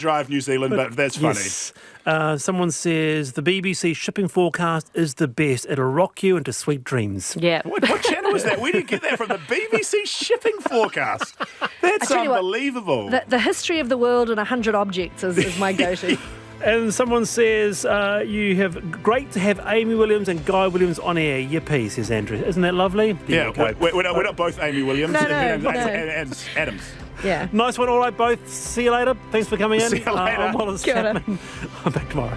drive New Zealand, but that's funny. Yes. Someone says the BBC shipping forecast is the best. It'll rock you into sweet dreams. Yeah. What channel is that? Where did you get that from? The BBC shipping forecast? That's unbelievable. The history of the world in 100 objects is my go-to. And someone says, great to have Amy Williams and Guy Williams on air. Yippee, says Andrew. Isn't that lovely? Yeah, we're not both Amy Williams. No. And Adams. Yeah. Nice one. All right, both. See you later. Thanks for coming in. See you later. I'm Wallace Chapman. I'm back tomorrow.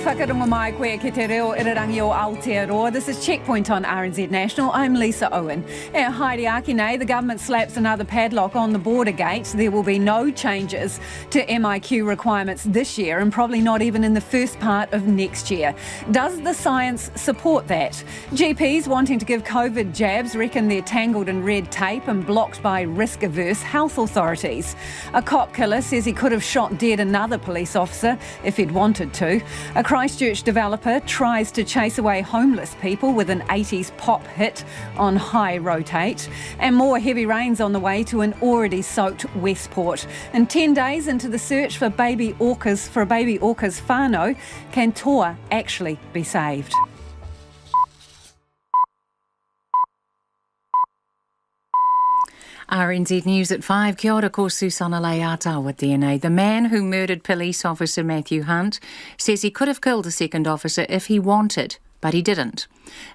Whakarongo mai koe ki te reo irarangi o Aotearoa. This is Checkpoint on RNZ National. I'm Lisa Owen. At Haere nei, the government slaps another padlock on the border gate. There will be no changes to MIQ requirements this year and probably not even in the first part of next year. Does the science support that? GPs wanting to give COVID jabs reckon they're tangled in red tape and blocked by risk-averse health authorities. A cop killer says he could have shot dead another police officer if he'd wanted to. A Christchurch developer tries to chase away homeless people with an 80s pop hit on High Rotate, and more heavy rains on the way to an already soaked Westport. And 10 days into the search for a baby orca's whānau, can Toa actually be saved? RNZ News at 5. Kia ora, ko Susana Leata with DNA. The man who murdered police officer Matthew Hunt says he could have killed a second officer if he wanted, but he didn't.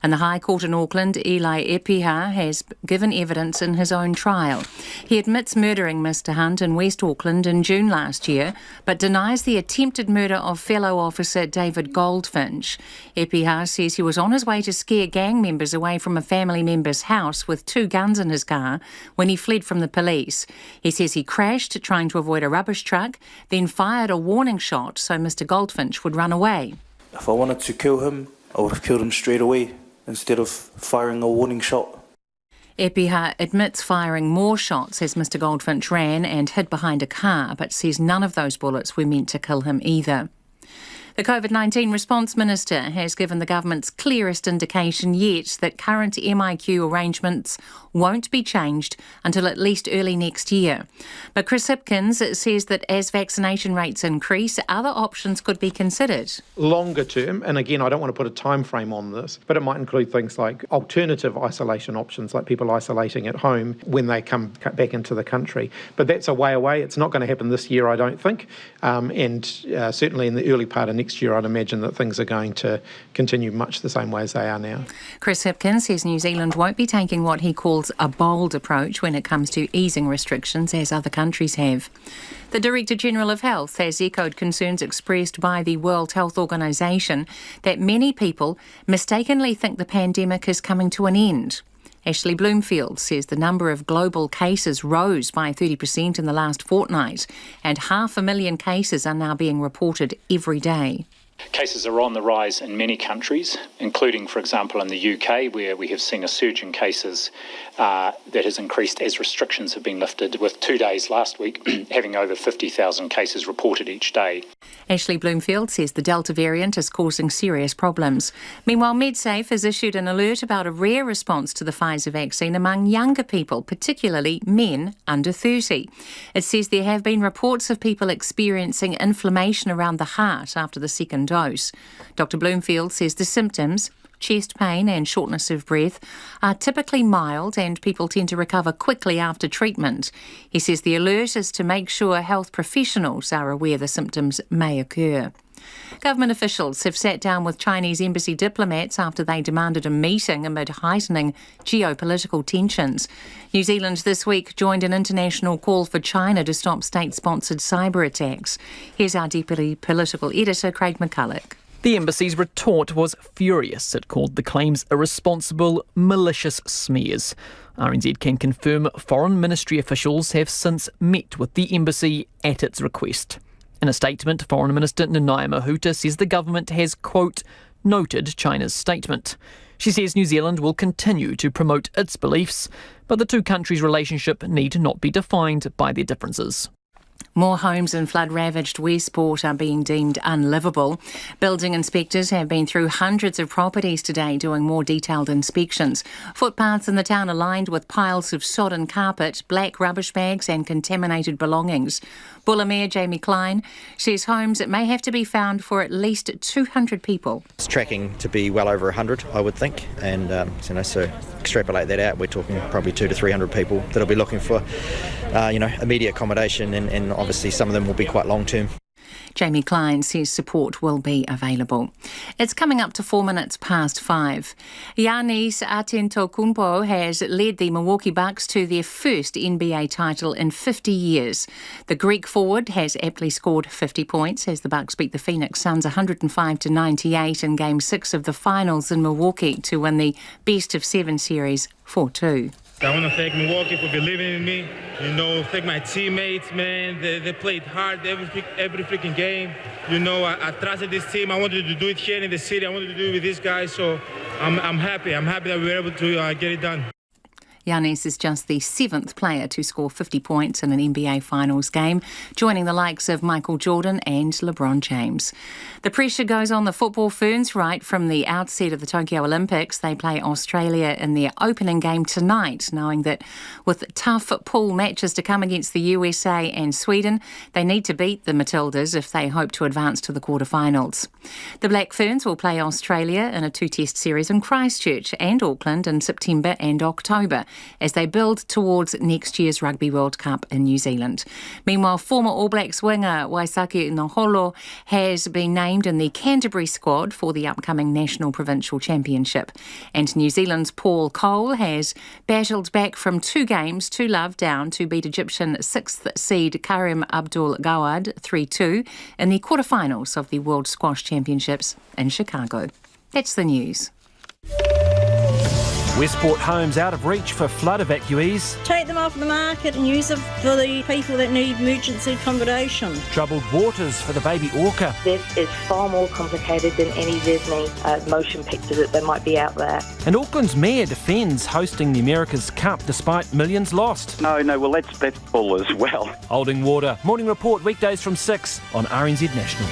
And the High Court in Auckland, Eli Epiha, has given evidence in his own trial. He admits murdering Mr Hunt in West Auckland in June last year, but denies the attempted murder of fellow officer David Goldfinch. Epiha says he was on his way to scare gang members away from a family member's house with 2 guns in his car when he fled from the police. He says he crashed trying to avoid a rubbish truck, then fired a warning shot so Mr Goldfinch would run away. If I wanted to kill him, I would have killed him straight away instead of firing a warning shot. Epiha admits firing more shots as Mr Goldfinch ran and hid behind a car, but says none of those bullets were meant to kill him either. The COVID-19 Response Minister has given the government's clearest indication yet that current MIQ arrangements won't be changed until at least early next year. But Chris Hipkins says that as vaccination rates increase, other options could be considered. Longer term, and again, I don't want to put a time frame on this, but it might include things like alternative isolation options, like people isolating at home when they come back into the country. But that's a way away. It's not going to happen this year, I don't think. And certainly in the early part of next year, I'd imagine that things are going to continue much the same way as they are now. Chris Hipkins says New Zealand won't be taking what he calls a bold approach when it comes to easing restrictions as other countries have. The Director General of Health has echoed concerns expressed by the World Health Organization that many people mistakenly think the pandemic is coming to an end. Ashley Bloomfield says the number of global cases rose by 30% in the last fortnight, and 500,000 cases are now being reported every day. Cases are on the rise in many countries, including, for example, in the UK, where we have seen a surge in cases that has increased as restrictions have been lifted, with 2 days last week having over 50,000 cases reported each day. Ashley Bloomfield says the Delta variant is causing serious problems. Meanwhile, MedSafe has issued an alert about a rare response to the Pfizer vaccine among younger people, particularly men under 30. It says there have been reports of people experiencing inflammation around the heart after the second dose. Dr. Bloomfield says the symptoms, chest pain and shortness of breath, are typically mild and people tend to recover quickly after treatment. He says the alert is to make sure health professionals are aware the symptoms may occur. Government officials have sat down with Chinese embassy diplomats after they demanded a meeting amid heightening geopolitical tensions. New Zealand this week joined an international call for China to stop state-sponsored cyber attacks. Here's our deputy political editor, Craig McCulloch. The embassy's retort was furious. It called the claims irresponsible, malicious smears. RNZ can confirm Foreign Ministry officials have since met with the embassy at its request. In a statement, Foreign Minister Nanaia Mahuta says the government has, quote, noted China's statement. She says New Zealand will continue to promote its beliefs, but the two countries' relationship need not be defined by their differences. More homes in flood-ravaged Westport are being deemed unlivable. Building inspectors have been through hundreds of properties today doing more detailed inspections. Footpaths in the town are lined with piles of sodden carpet, black rubbish bags and contaminated belongings. Buller Mayor Jamie Klein says homes may have to be found for at least 200 people. It's tracking to be well over 100, I would think, and so extrapolate that out, we're talking probably 200 to 300 people that'll be looking for immediate accommodation, and obviously some of them will be quite long term. Jamie Klein says support will be available. It's coming up to 5 Giannis Antetokounmpo has led the Milwaukee Bucks to their first NBA title in 50 years. The Greek forward has aptly scored 50 points as the Bucks beat the Phoenix Suns 105-98 in Game 6 of the finals in Milwaukee to win the best-of-7 series 4-2. I want to thank Milwaukee for believing in me. Thank my teammates, man. They played hard every freaking game. I trusted this team. I wanted to do it here in the city. I wanted to do it with these guys. So I'm happy. I'm happy that we were able to get it done. Giannis is just the 7th player to score 50 points in an NBA Finals game, joining the likes of Michael Jordan and LeBron James. The pressure goes on the football Ferns right from the outset of the Tokyo Olympics. They play Australia in their opening game tonight, knowing that with tough pool matches to come against the USA and Sweden, they need to beat the Matildas if they hope to advance to the quarterfinals. The Black Ferns will play Australia in a 2-test series in Christchurch and Auckland in September and October, as they build towards next year's Rugby World Cup in New Zealand. Meanwhile, former All Blacks winger Waisake Noholo has been named in the Canterbury squad for the upcoming National Provincial Championship. And New Zealand's Paul Cole has battled back from 2 games to love down to beat Egyptian 6th seed Karim Abdul Gawad 3-2 in the quarterfinals of the World Squash Championships in Chicago. That's the news. Westport homes out of reach for flood evacuees. Take them off the market and use them for the people that need emergency accommodation. Troubled waters for the baby orca. This is far more complicated than any Disney motion picture that there might be out there. And Auckland's mayor defends hosting the America's Cup despite millions lost. No, well, that's full as well. Holding water. Morning report weekdays from 6 on RNZ National.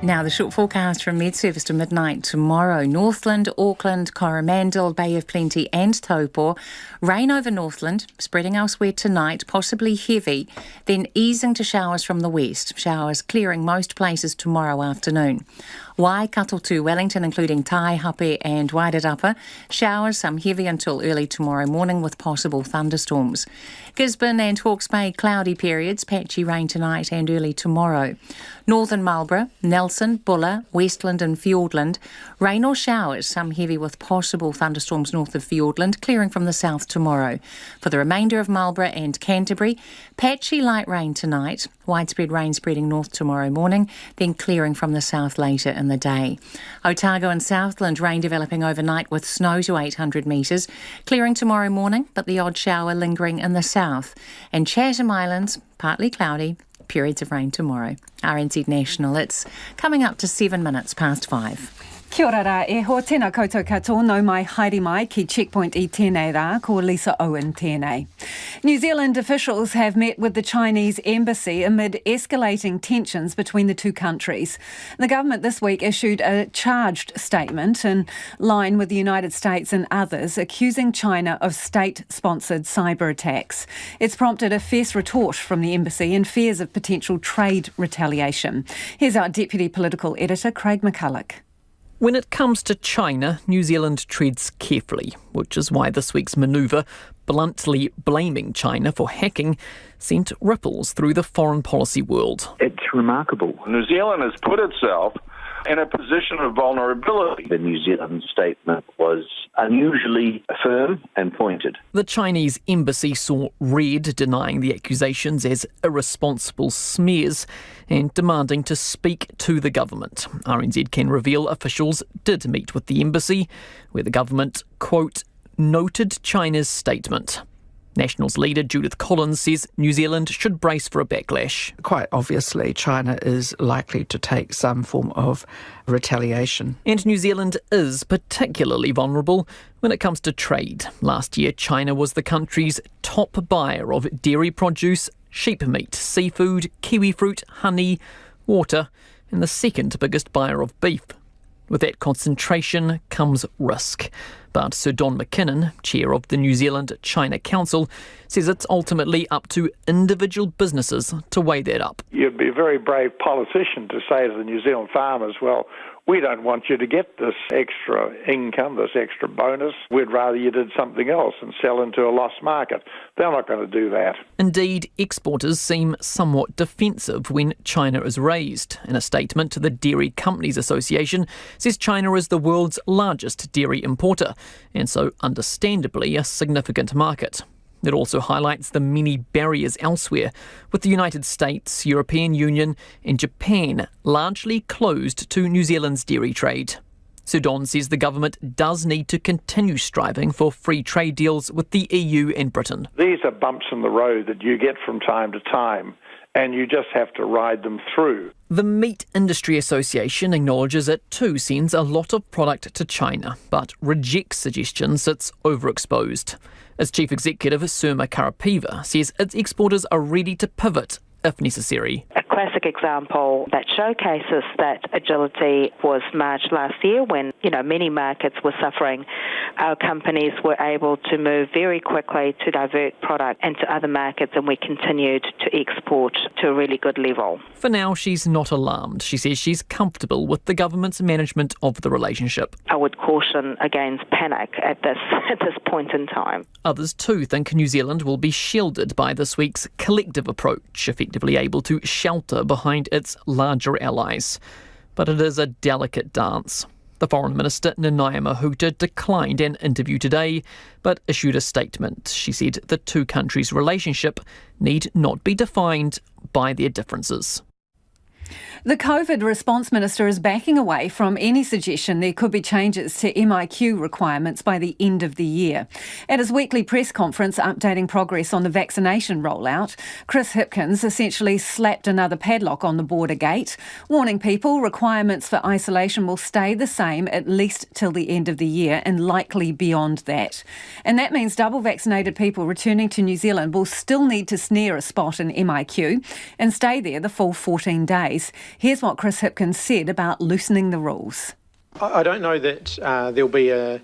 Now, the short forecast from Med-Service to midnight tomorrow. Northland, Auckland, Coromandel, Bay of Plenty and Taupo. Rain over Northland, spreading elsewhere tonight, possibly heavy, then easing to showers from the west. Showers clearing most places tomorrow afternoon. Waikato to Wellington, including Taihape and Wairarapa. Showers, some heavy until early tomorrow morning with possible thunderstorms. Gisborne and Hawke's Bay, cloudy periods, patchy rain tonight and early tomorrow. Northern Marlborough, Nelson, Buller, Westland and Fiordland. Rain or showers, some heavy with possible thunderstorms north of Fiordland, clearing from the south tomorrow. For the remainder of Marlborough and Canterbury, patchy light rain tonight. Widespread rain spreading north tomorrow morning, then clearing from the south later in the day. Otago and Southland, rain developing overnight with snow to 800 metres. Clearing tomorrow morning, but the odd shower lingering in the south. And Chatham Islands, partly cloudy, periods of rain tomorrow. RNZ National, it's coming up to 5:07. Kia ora rā, e ho tēnā koutou katoa, no mai haere mai ki Checkpoint I tēnei rā, ko Lisa Owen tēnei. New Zealand officials have met with the Chinese embassy amid escalating tensions between the two countries. The government this week issued a charged statement in line with the United States and others, accusing China of state-sponsored cyber attacks. It's prompted a fierce retort from the embassy and fears of potential trade retaliation. Here's our Deputy Political Editor, Craig McCulloch. When it comes to China, New Zealand treads carefully, which is why this week's manoeuvre, bluntly blaming China for hacking, sent ripples through the foreign policy world. It's remarkable. New Zealand has put itself in a position of vulnerability. The New Zealand statement was unusually firm and pointed. The Chinese embassy saw red, denying the accusations as irresponsible smears and demanding to speak to the government. RNZ can reveal officials did meet with the embassy, where the government, quote, noted China's statement. Nationals leader Judith Collins says New Zealand should brace for a backlash. Quite obviously, China is likely to take some form of retaliation. And New Zealand is particularly vulnerable when it comes to trade. Last year, China was the country's top buyer of dairy produce, sheep meat, seafood, kiwi fruit, honey, water, and the second biggest buyer of beef. With that concentration comes risk. But Sir Don McKinnon, chair of the New Zealand-China Council, says it's ultimately up to individual businesses to weigh that up. You'd be a very brave politician to say to the New Zealand farmers, well, we don't want you to get this extra income, this extra bonus. We'd rather you did something else and sell into a lost market. They're not going to do that. Indeed, exporters seem somewhat defensive when China is raised. In a statement, the Dairy Companies Association says China is the world's largest dairy importer, and so understandably a significant market. It also highlights the many barriers elsewhere, with the United States, European Union and Japan largely closed to New Zealand's dairy trade. Sir Don says the government does need to continue striving for free trade deals with the EU and Britain. These are bumps in the road that you get from time to time, and you just have to ride them through. The Meat Industry Association acknowledges it too sends a lot of product to China, but rejects suggestions it's overexposed. Its chief executive, Surma Karapiva, says its exporters are ready to pivot if necessary. A classic example that showcases that agility was March last year when, many markets were suffering. Our companies were able to move very quickly to divert product into other markets, and we continued to export to a really good level. For now, she's not alarmed. She says she's comfortable with the government's management of the relationship. I would caution against panic at this point in time. Others too think New Zealand will be shielded by this week's collective approach, effectively able to shelter behind its larger allies. But it is a delicate dance. The Foreign Minister, Nanaia Mahuta, declined an interview today, but issued a statement. She said the two countries' relationship need not be defined by their differences. The COVID response minister is backing away from any suggestion there could be changes to MIQ requirements by the end of the year. At his weekly press conference updating progress on the vaccination rollout, Chris Hipkins essentially slapped another padlock on the border gate, warning people requirements for isolation will stay the same at least till the end of the year and likely beyond that. And that means double vaccinated people returning to New Zealand will still need to snare a spot in MIQ and stay there the full 14 days. Here's what Chris Hipkins said about loosening the rules. I don't know that there'll be a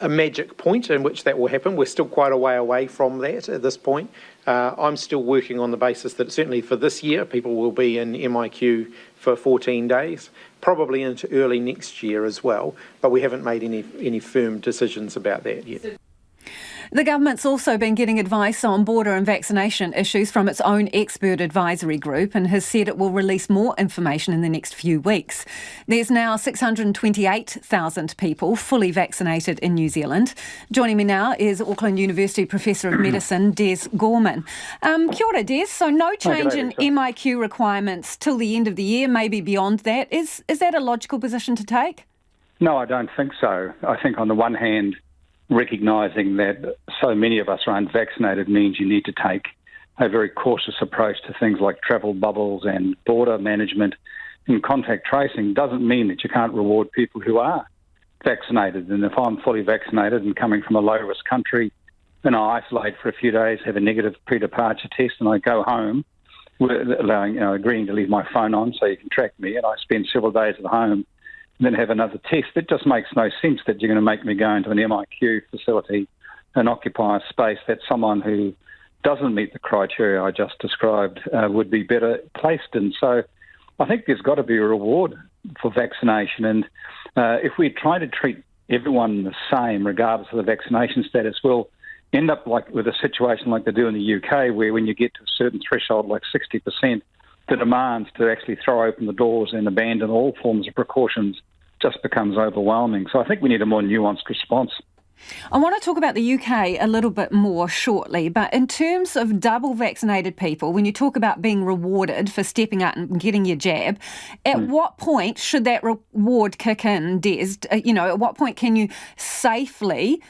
magic point in which that will happen. We're still quite a way away from that at this point. I'm still working on the basis that certainly for this year, people will be in MIQ for 14 days, probably into early next year as well, but we haven't made any firm decisions about that yet. The government's also been getting advice on border and vaccination issues from its own expert advisory group and has said it will release more information in the next few weeks. There's now 628,000 people fully vaccinated in New Zealand. Joining me now is Auckland University Professor of Medicine, Des Gorman. Kia ora, Des. So no change in MIQ requirements till the end of the year, maybe beyond that. Is that a logical position to take? No, I don't think so. I think on the one hand, recognising that so many of us are unvaccinated means you need to take a very cautious approach to things like travel bubbles and border management and contact tracing doesn't mean that you can't reward people who are vaccinated. And if I'm fully vaccinated and coming from a low-risk country and I isolate for a few days, have a negative pre-departure test and I go home, agreeing to leave my phone on so you can track me, and I spend several days at home, then have another test. It just makes no sense that you're going to make me go into an MIQ facility and occupy a space that someone who doesn't meet the criteria I just described would be better placed in. So I think there's got to be a reward for vaccination. And if we try to treat everyone the same, regardless of the vaccination status, we'll end up with a situation like they do in the UK, where when you get to a certain threshold, like 60%, the demands to actually throw open the doors and abandon all forms of precautions just becomes overwhelming. So I think we need a more nuanced response. I want to talk about the UK a little bit more shortly, but in terms of double vaccinated people, when you talk about being rewarded for stepping out and getting your jab, at what point should that reward kick in, Des? At what point can you safely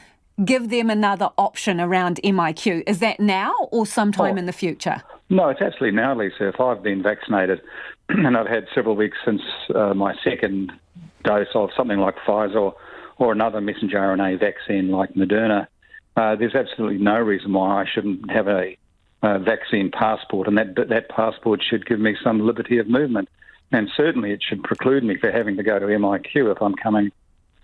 give them another option around MIQ. Is that now or sometime in the future? No, it's absolutely now, Lisa. If I've been vaccinated and I've had several weeks since my second dose of something like Pfizer or another messenger RNA vaccine like Moderna, there's absolutely no reason why I shouldn't have a vaccine passport, and that passport should give me some liberty of movement. And certainly it should preclude me from having to go to MIQ if I'm coming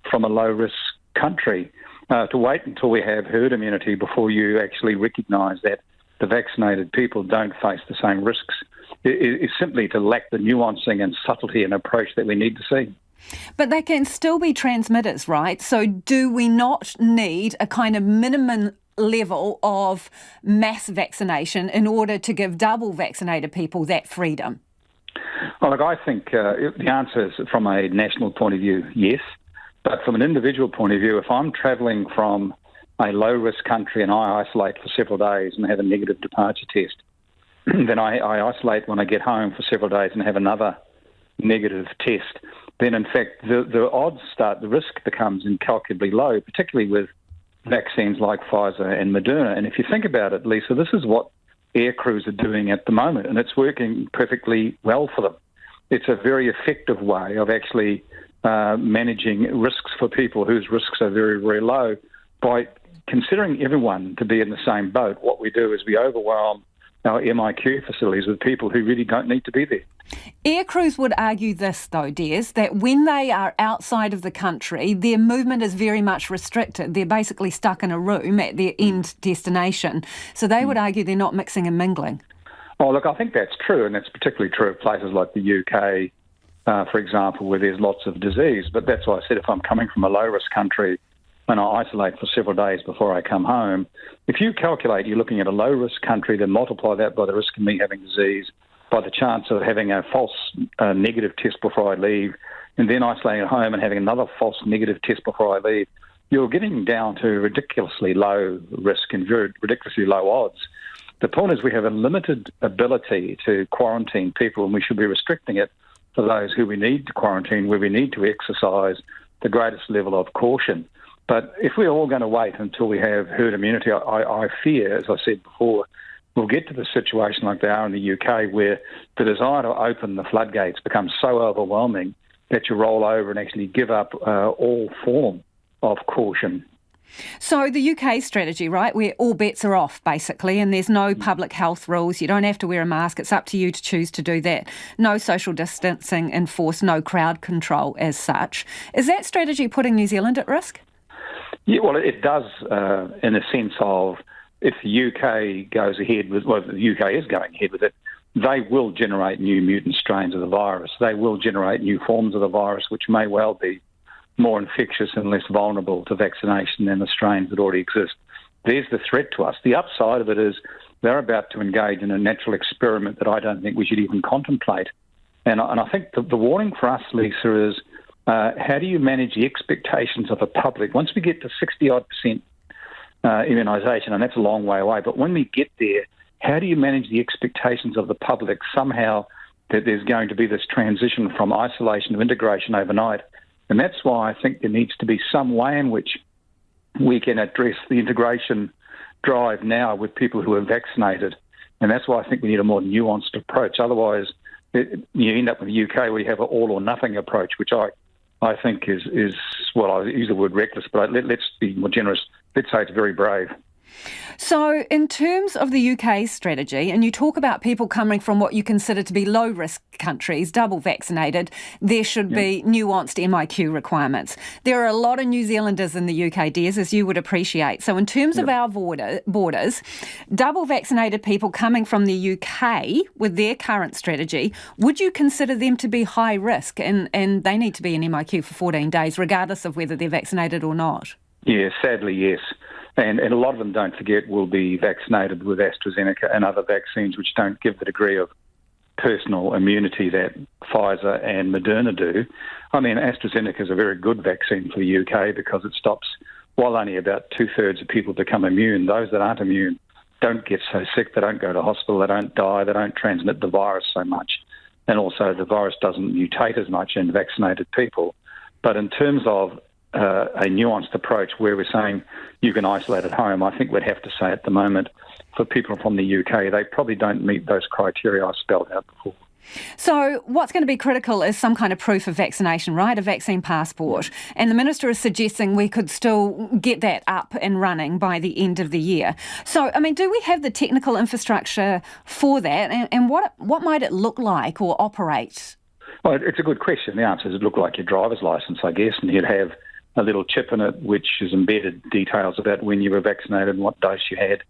from a low-risk country. To wait until we have herd immunity before you actually recognise that the vaccinated people don't face the same risks is simply to lack the nuancing and subtlety and approach that we need to see. But they can still be transmitters, right? So do we not need a kind of minimum level of mass vaccination in order to give double vaccinated people that freedom? Well, look, I think the answer is, from a national point of view, yes. But from an individual point of view, if I'm travelling from a low-risk country and I isolate for several days and have a negative departure test, then I isolate when I get home for several days and have another negative test, then in fact the odds start, the risk becomes incalculably low, particularly with vaccines like Pfizer and Moderna. And if you think about it, Lisa, this is what air crews are doing at the moment, and it's working perfectly well for them. It's a very effective way of actually managing risks for people whose risks are very, very low. By considering everyone to be in the same boat, what we do is we overwhelm our MIQ facilities with people who really don't need to be there. Air crews would argue this, though, Des, that when they are outside of the country, their movement is very much restricted. They're basically stuck in a room at their end destination. So they would argue they're not mixing and mingling. Oh, look, I think that's true, and that's particularly true of places like the UK, for example, where there's lots of disease. But that's why I said if I'm coming from a low-risk country and I isolate for several days before I come home, if you calculate you're looking at a low-risk country, then multiply that by the risk of me having disease, by the chance of having a false negative test before I leave, and then isolating at home and having another false negative test before I leave, you're getting down to ridiculously low risk and very ridiculously low odds. The point is we have a limited ability to quarantine people, and we should be restricting it for those who we need to quarantine, where we need to exercise the greatest level of caution. But if we're all going to wait until we have herd immunity, I fear, as I said before, we'll get to the situation like they are in the UK, where the desire to open the floodgates becomes so overwhelming that you roll over and actually give up all form of caution. So the UK strategy, right, where all bets are off, basically, and there's no public health rules, you don't have to wear a mask, it's up to you to choose to do that. No social distancing enforced, no crowd control as such. Is that strategy putting New Zealand at risk? Yeah, well, it does in a sense of if the UK goes ahead with, well, the UK is going ahead with it, they will generate new mutant strains of the virus. They will generate new forms of the virus, which may well be more infectious and less vulnerable to vaccination than the strains that already exist. There's the threat to us. The upside of it is they're about to engage in a natural experiment that I don't think we should even contemplate. And I think the warning for us, Lisa, is how do you manage the expectations of the public? Once we get to 60-odd% immunisation, and that's a long way away, but when we get there, how do you manage the expectations of the public somehow that there's going to be this transition from isolation to integration overnight? And that's why I think there needs to be some way in which we can address the integration drive now with people who are vaccinated. And that's why I think we need a more nuanced approach. Otherwise, you end up with the UK where you have an all or nothing approach, which I think is well, I use the word reckless, but let's be more generous. Let's say it's very brave. So in terms of the UK strategy, and you talk about people coming from what you consider to be low-risk countries, double vaccinated, there should be nuanced MIQ requirements. There are a lot of New Zealanders in the UK, Des, as you would appreciate. So in terms of our borders, double vaccinated people coming from the UK with their current strategy, would you consider them to be high risk and they need to be in MIQ for 14 days, regardless of whether they're vaccinated or not? Yeah, sadly, yes. And a lot of them, don't forget, will be vaccinated with AstraZeneca and other vaccines which don't give the degree of personal immunity that Pfizer and Moderna do. I mean, AstraZeneca is a very good vaccine for the UK because it stops, while only about 2/3 of people become immune, those that aren't immune don't get so sick, they don't go to hospital, they don't die, they don't transmit the virus so much. And also the virus doesn't mutate as much in vaccinated people. But in terms of a nuanced approach where we're saying you can isolate at home. I think we'd have to say at the moment for people from the UK, they probably don't meet those criteria I spelled out before. So what's going to be critical is some kind of proof of vaccination, right? A vaccine passport. And the Minister is suggesting we could still get that up and running by the end of the year. So, I mean, do we have the technical infrastructure for that? And what might it look like or operate? Well, it's a good question. The answer is it look like your driver's licence, I guess, and you'd have a little chip in it which is embedded details about when you were vaccinated and what dose you had,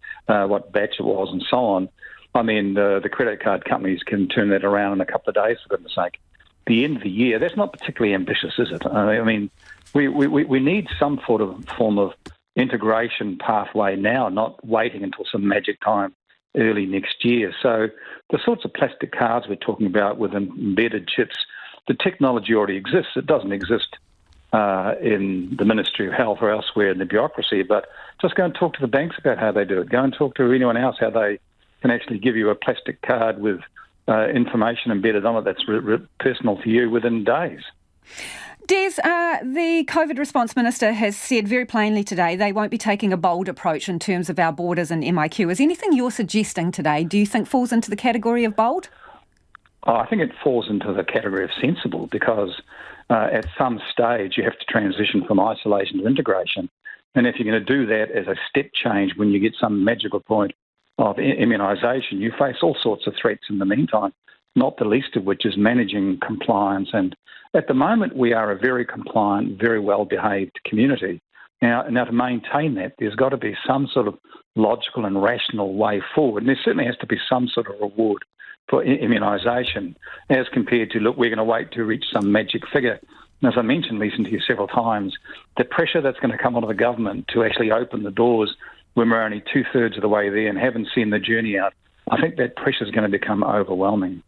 what batch it was and so on. I mean, the credit card companies can turn that around in a couple of days, for goodness sake. The end of the year, that's not particularly ambitious, is it? I mean, we need some form of integration pathway now, not waiting until some magic time early next year. So the sorts of plastic cards we're talking about with embedded chips, the technology already exists. It doesn't exist in the Ministry of Health or elsewhere in the bureaucracy, but just go and talk to the banks about how they do it. Go and talk to anyone else how they can actually give you a plastic card with information embedded on it that's personal to you within days. Des, the COVID response minister has said very plainly today they won't be taking a bold approach in terms of our borders and MIQ. Is anything you're suggesting today, do you think falls into the category of bold? Oh, I think it falls into the category of sensible because at some stage you have to transition from isolation to integration. And if you're going to do that as a step change when you get some magical point of immunisation, you face all sorts of threats in the meantime, not the least of which is managing compliance. And at the moment, we are a very compliant, very well-behaved community. Now, to maintain that, there's got to be some sort of logical and rational way forward. And there certainly has to be some sort of reward for immunisation as compared to, look, we're going to wait to reach some magic figure. And as I mentioned, listened to you several times, the pressure that's going to come onto the government to actually open the doors when we're only two-thirds of the way there and haven't seen the journey out, I think that pressure is going to become overwhelming.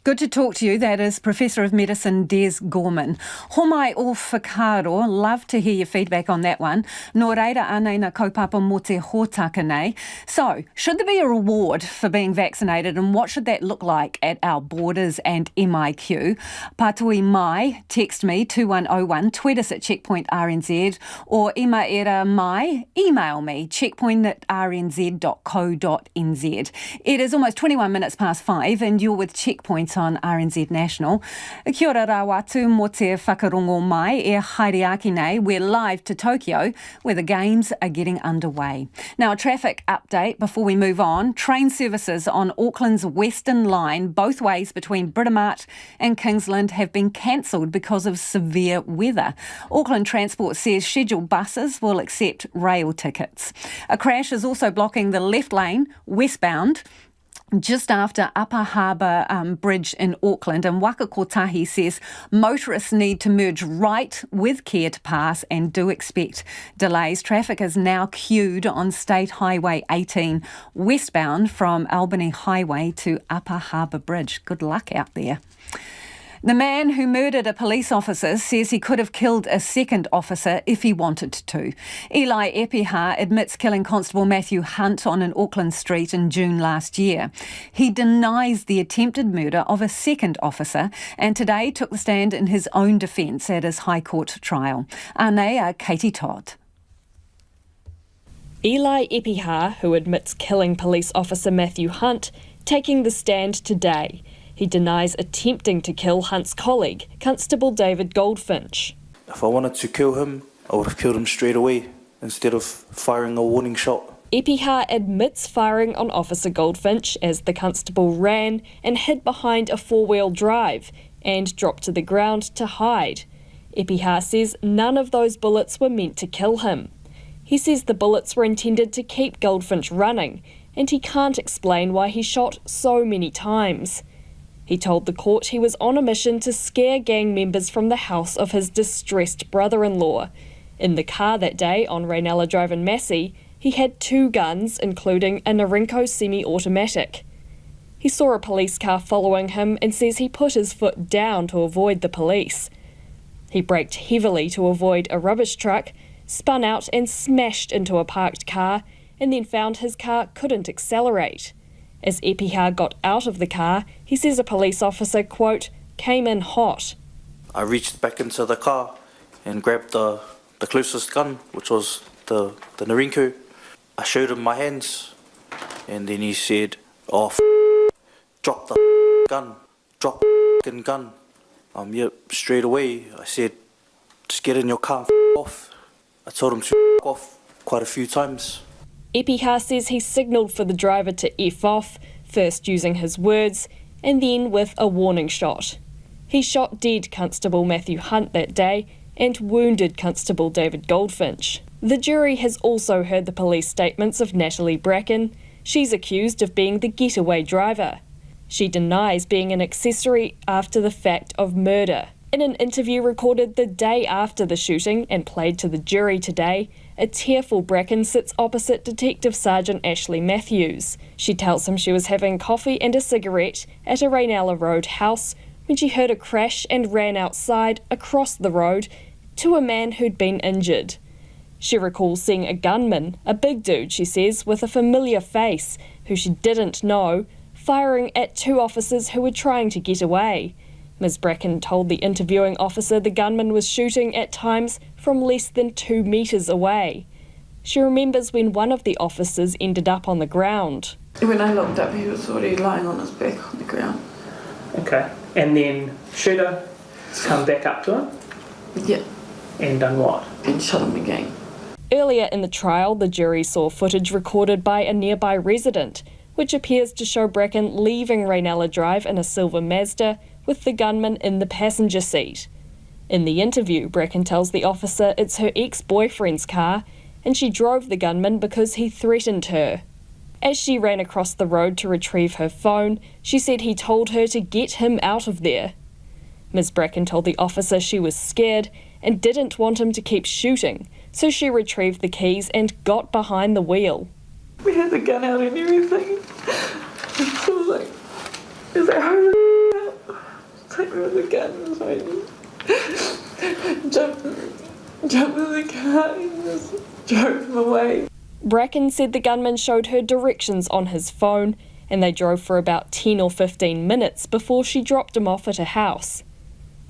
Good to talk to you. That is Professor of Medicine Des Gorman. Homai o whakaaro, love to hear your feedback on that one. Nō reira anei na kaupapa mo te hōtaka nei. So, should there be a reward for being vaccinated and what should that look like at our borders and MIQ? Pātui mai, text me 2101, tweet us at Checkpoint RNZ or Ima era mai, email me checkpoint@rnz.co.nz. It is almost 21 minutes past 5 and you're with Checkpoint on RNZ National. Kia ora rawatu mo te whakarongo mai e haere nei. We're live to Tokyo where the games are getting underway. Now a traffic update before we move on. Train services on Auckland's Western Line both ways between Britomart and Kingsland have been cancelled because of severe weather. Auckland Transport says scheduled buses will accept rail tickets. A crash is also blocking the left lane westbound just after Upper Harbour Bridge in Auckland, and Waka Kotahi says motorists need to merge right with care to pass and do expect delays. Traffic is now queued on State Highway 18 westbound from Albany Highway to Upper Harbour Bridge. Good luck out there. The man who murdered a police officer says he could have killed a second officer if he wanted to. Eli Epiha admits killing Constable Matthew Hunt on an Auckland street in June last year. He denies the attempted murder of a second officer and today took the stand in his own defence at his High Court trial. Ane Katie Todd. Eli Epiha, who admits killing police officer Matthew Hunt, taking the stand today. He denies attempting to kill Hunt's colleague, Constable David Goldfinch. If I wanted to kill him, I would have killed him straight away instead of firing a warning shot. Epiha admits firing on Officer Goldfinch as the constable ran and hid behind a four-wheel drive and dropped to the ground to hide. Epiha says none of those bullets were meant to kill him. He says the bullets were intended to keep Goldfinch running, and he can't explain why he shot so many times. He told the court he was on a mission to scare gang members from the house of his distressed brother-in-law. In the car that day on Rainella Drive in Massey, he had two guns, including a Norinco semi-automatic. He saw a police car following him and says he put his foot down to avoid the police. He braked heavily to avoid a rubbish truck, spun out and smashed into a parked car, and then found his car couldn't accelerate. As Epiha got out of the car, he says a police officer, quote, came in hot. I reached back into the car and grabbed the the closest gun, which was the Narinku. I showed him my hands, and then he said, "Oh, drop the gun, drop the gun." Yep, straight away I said, "Just get in your car and off." I told him to off quite a few times. Epiha says he signalled for the driver to F off, first using his words and then with a warning shot. He shot dead Constable Matthew Hunt that day and wounded Constable David Goldfinch. The jury has also heard the police statements of Natalie Bracken. She's accused of being the getaway driver. She denies being an accessory after the fact of murder. In an interview recorded the day after the shooting and played to the jury today, a tearful Bracken sits opposite Detective Sergeant Ashley Matthews. She tells him she was having coffee and a cigarette at a Raynella Road house when she heard a crash and ran outside across the road to a man who'd been injured. She recalls seeing a gunman, a big dude, she says, with a familiar face, who she didn't know, firing at two officers who were trying to get away. Ms. Bracken told the interviewing officer the gunman was shooting at times from less than 2 metres away. She remembers when one of the officers ended up on the ground. When I looked up, he was already lying on his back on the ground. Okay, and then shooter come back up to him? Yeah. And done what? And shot him again. Earlier in the trial, the jury saw footage recorded by a nearby resident, which appears to show Bracken leaving Raynella Drive in a silver Mazda with the gunman in the passenger seat. In the interview, Bracken tells the officer it's her ex-boyfriend's car and she drove the gunman because he threatened her. As she ran across the road to retrieve her phone, she said he told her to get him out of there. Ms. Bracken told the officer she was scared and didn't want him to keep shooting, so she retrieved the keys and got behind the wheel. We had the gun out and everything. I was like, is that hurry up? Take me with the gun. So I jumped in the car and just drove him away. Bracken said the gunman showed her directions on his phone and they drove for about 10 or 15 minutes before she dropped him off at a house.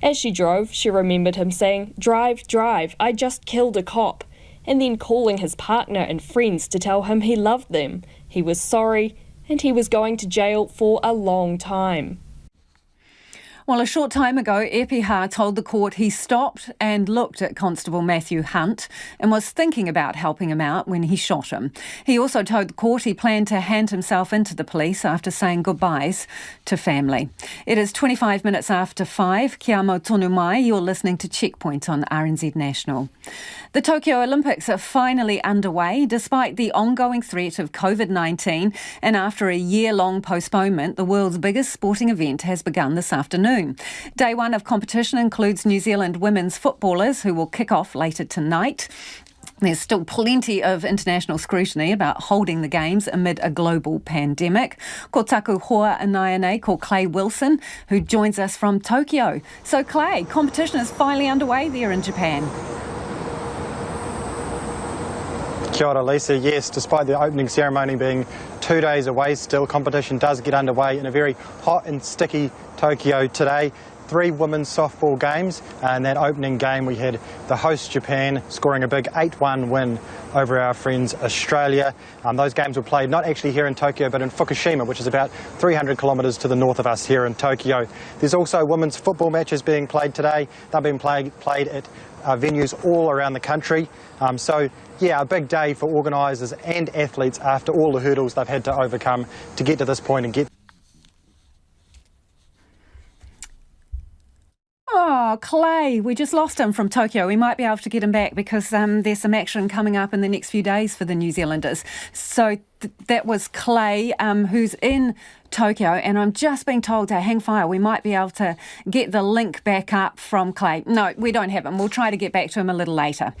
As she drove, she remembered him saying, "Drive, drive, I just killed a cop," and then calling his partner and friends to tell him he loved them, he was sorry, and he was going to jail for a long time. Well, a short time ago, Epiha told the court he stopped and looked at Constable Matthew Hunt and was thinking about helping him out when he shot him. He also told the court he planned to hand himself into the police after saying goodbyes to family. It is 25 minutes after 5. Kia mau tonu mai, you're listening to Checkpoint on RNZ National. The Tokyo Olympics are finally underway despite the ongoing threat of COVID-19, and after a year-long postponement, the world's biggest sporting event has begun this afternoon. Day one of competition includes New Zealand women's footballers who will kick off later tonight. There's still plenty of international scrutiny about holding the games amid a global pandemic. Ko taku hoa anai ko Clay Wilson, who joins us from Tokyo. So Clay, competition is finally underway there in Japan. Kia ora, Lisa. Yes, despite the opening ceremony being 2 days away still, competition does get underway in a very hot and sticky Tokyo today. 3 women's softball games, and that opening game we had the host Japan scoring a big 8-1 win over our friends Australia. Those games were played not actually here in Tokyo but in Fukushima, which is about 300 kilometres to the north of us here in Tokyo. There's also women's football matches being played today. They've been played at venues all around the country. So yeah, a big day for organisers and athletes after all the hurdles they've had to overcome to get to this point and get. Oh, Clay, we just lost him from Tokyo. We might be able to get him back because there's some action coming up in the next few days for the New Zealanders. So that was Clay, who's in Tokyo, and I'm just being told to hang fire. We might be able to get the link back up from Clay. No, we don't have him. We'll try to get back to him a little later.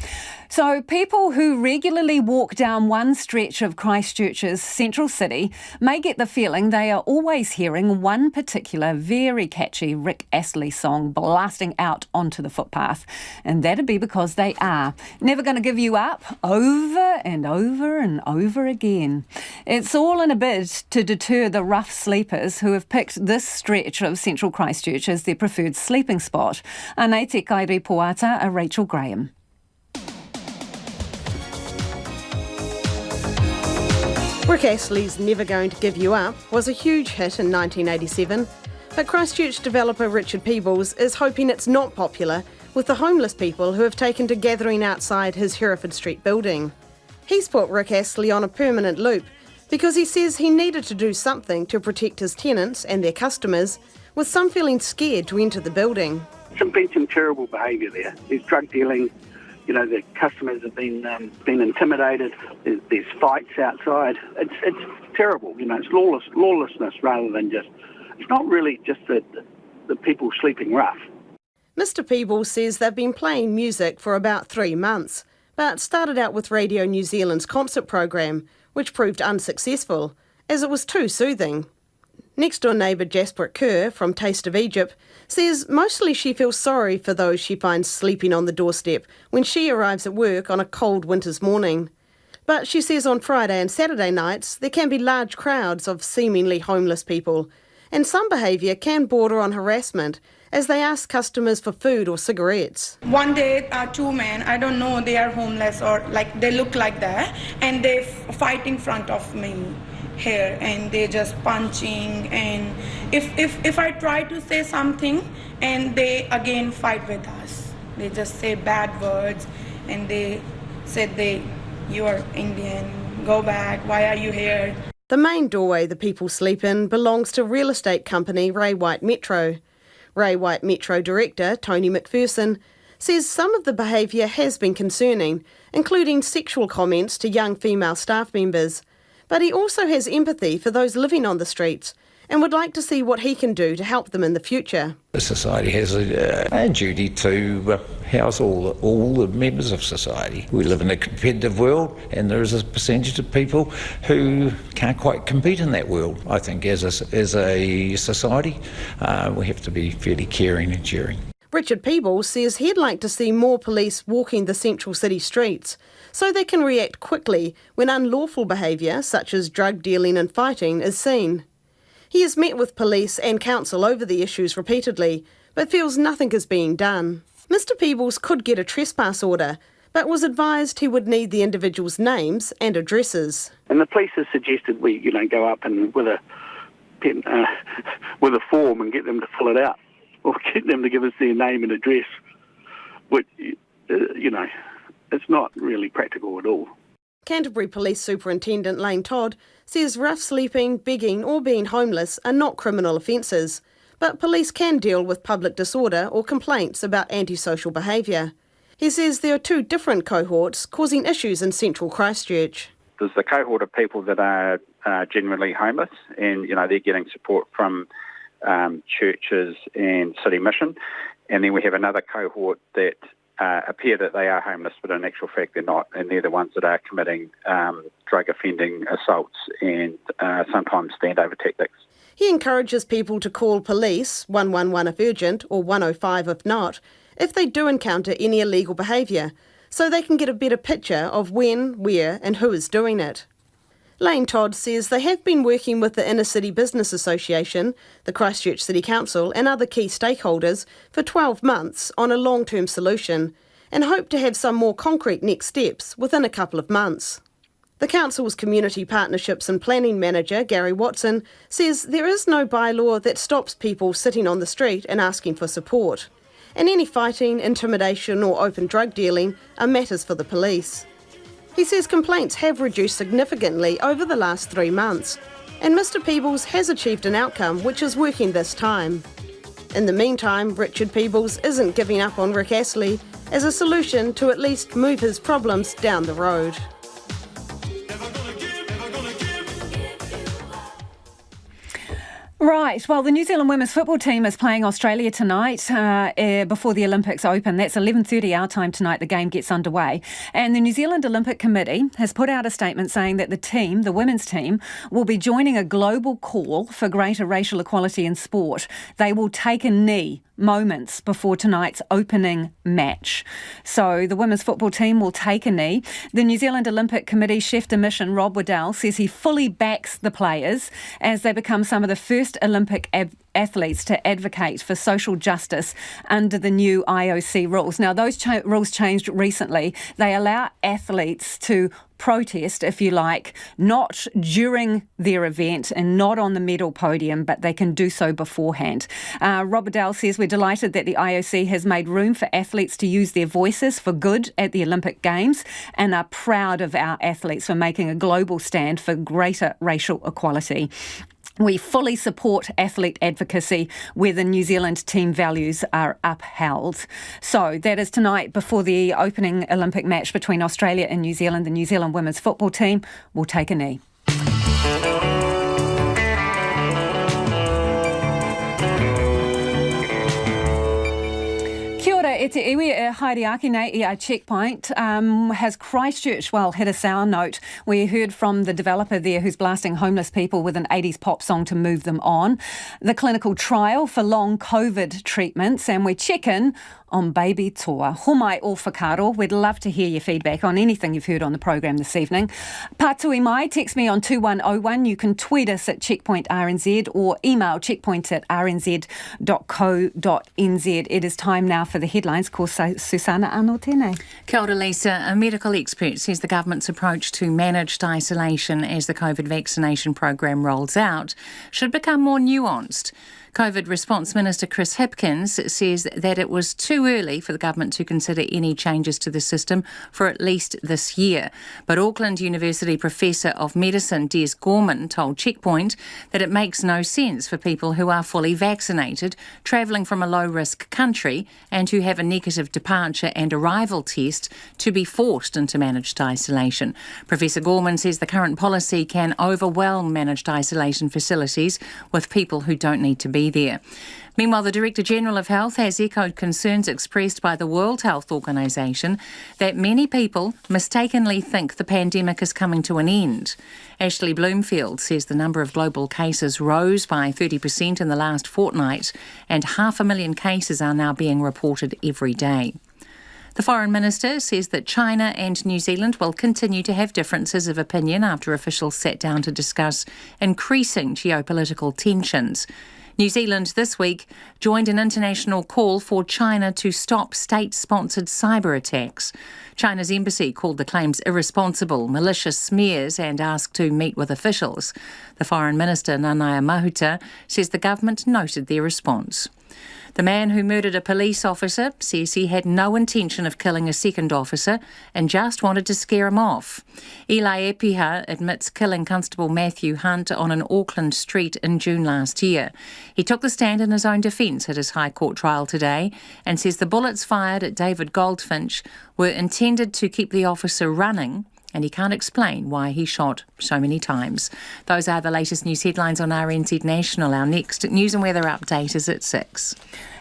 So people who regularly walk down one stretch of Christchurch's central city may get the feeling they are always hearing one particular very catchy Rick Astley song blasting out onto the footpath. And that'd be because they are never going to give you up over and over and over again. It's all in a bid to deter the rough sleepers who have picked this stretch of central Christchurch as their preferred sleeping spot. Anei te kairi poata a Rachel Graham. Rick Astley's Never Going to Give You Up was a huge hit in 1987, but Christchurch developer Richard Peebles is hoping it's not popular with the homeless people who have taken to gathering outside his Hereford Street building. He's put Rick Astley on a permanent loop because he says he needed to do something to protect his tenants and their customers, with some feeling scared to enter the building. There's been some terrible behaviour there. There's drug dealing. The customers have been intimidated. There's fights outside. It's terrible. It's lawlessness rather than just. It's not really just the people sleeping rough. Mr. Peebles says they've been playing music for about 3 months, but started out with Radio New Zealand's concert program, which proved unsuccessful, as it was too soothing. Next-door neighbour Jasper Kerr from Taste of Egypt says mostly she feels sorry for those she finds sleeping on the doorstep when she arrives at work on a cold winter's morning. But she says on Friday and Saturday nights there can be large crowds of seemingly homeless people, and some behaviour can border on harassment as they ask customers for food or cigarettes. One day, 2 men, I don't know, they are homeless or they look like that, and they fight in front of me here, and they just punching, and if I try to say something, and they again fight with us. They just say bad words, and they said you are Indian, go back, why are you here? The main doorway the people sleep in belongs to real estate company Ray White Metro. Ray White Metro Director Tony McPherson says some of the behaviour has been concerning, including sexual comments to young female staff members. But he also has empathy for those living on the streets and would like to see what he can do to help them in the future. The society has a duty to house all the members of society. We live in a competitive world, and there is a percentage of people who can't quite compete in that world. I think as a society, we have to be fairly caring and sharing. Richard Peebles says he'd like to see more police walking the central city streets so they can react quickly when unlawful behaviour, such as drug dealing and fighting, is seen. He has met with police and council over the issues repeatedly, but feels nothing is being done. Mr. Peebles could get a trespass order, but was advised he would need the individuals' names and addresses. And the police has suggested we, go up and with a pen, with a form and get them to fill it out, or get them to give us their name and address, which, it's not really practical at all. Canterbury Police Superintendent Lane Todd says rough sleeping, begging or being homeless are not criminal offences, but police can deal with public disorder or complaints about antisocial behaviour. He says there are 2 different cohorts causing issues in central Christchurch. There's the cohort of people that are genuinely homeless, and they're getting support from churches and city mission, and then we have another cohort that appear that they are homeless, but in actual fact they're not, and they're the ones that are committing drug offending assaults and sometimes standover tactics. He encourages people to call police, 111 if urgent or 105 if not, if they do encounter any illegal behaviour, so they can get a better picture of when, where and who is doing it. Lane Todd says they have been working with the Inner City Business Association, the Christchurch City Council and other key stakeholders for 12 months on a long-term solution and hope to have some more concrete next steps within a couple of months. The Council's Community Partnerships and Planning Manager, Gary Watson, says there is no bylaw that stops people sitting on the street and asking for support, and any fighting, intimidation or open drug dealing are matters for the police. He says complaints have reduced significantly over the last 3 months, and Mr. Peebles has achieved an outcome which is working this time. In the meantime, Richard Peebles isn't giving up on Rick Astley as a solution to at least move his problems down the road. Right, well, the New Zealand women's football team is playing Australia tonight before the Olympics open. That's 11:30 our time tonight, the game gets underway. And the New Zealand Olympic Committee has put out a statement saying that the women's team, will be joining a global call for greater racial equality in sport. They will take a knee moments before tonight's opening match. So the women's football team will take a knee. The New Zealand Olympic Committee chef de mission, Rob Waddell, says he fully backs the players as they become some of the first Olympic athletes to advocate for social justice under the new IOC rules. Now, those rules changed recently. They allow athletes to protest, if you like, not during their event and not on the medal podium, but they can do so beforehand. Rob Adele says, we're delighted that the IOC has made room for athletes to use their voices for good at the Olympic Games and are proud of our athletes for making a global stand for greater racial equality. We fully support athlete advocacy where the New Zealand team values are upheld. So that is tonight before the opening Olympic match between Australia and New Zealand. The New Zealand women's football team will take a knee. Kia ora, e te iwi e haere nei I a checkpoint. Has Christchurch, hit a sour note? We heard from the developer there who's blasting homeless people with an 80s pop song to move them on. The clinical trial for long COVID treatments, and we check in on baby toa. Homai o whakaro. We'd love to hear your feedback on anything you've heard on the program this evening. Pātui mai, text me on 2101. You can tweet us at Checkpoint RNZ or email checkpoint@rnz.co.nz. It is time now for the headlines. Ko Susana Anō tēnei. Kia ora, Lisa. A medical expert says the government's approach to managed isolation as the COVID vaccination program rolls out should become more nuanced. COVID Response Minister Chris Hipkins says that it was too early for the government to consider any changes to the system for at least this year. But Auckland University Professor of Medicine Des Gorman told Checkpoint that it makes no sense for people who are fully vaccinated, travelling from a low-risk country and who have a negative departure and arrival test to be forced into managed isolation. Professor Gorman says the current policy can overwhelm managed isolation facilities with people who don't need to be there. Meanwhile, the Director General of Health has echoed concerns expressed by the World Health Organization that many people mistakenly think the pandemic is coming to an end. Ashley Bloomfield says the number of global cases rose by 30% in the last fortnight, and 500,000 cases are now being reported every day. The Foreign Minister says that China and New Zealand will continue to have differences of opinion after officials sat down to discuss increasing geopolitical tensions. New Zealand this week joined an international call for China to stop state-sponsored cyber attacks. China's embassy called the claims irresponsible, malicious smears and asked to meet with officials. The Foreign Minister, Nanaia Mahuta, says the government noted their response. The man who murdered a police officer says he had no intention of killing a second officer and just wanted to scare him off. Eli Epiha admits killing Constable Matthew Hunt on an Auckland street in June last year. He took the stand in his own defence at his High Court trial today and says the bullets fired at David Goldfinch were intended to keep the officer running, and he can't explain why he shot so many times. Those are the latest news headlines on RNZ National. Our next news and weather update is at 6.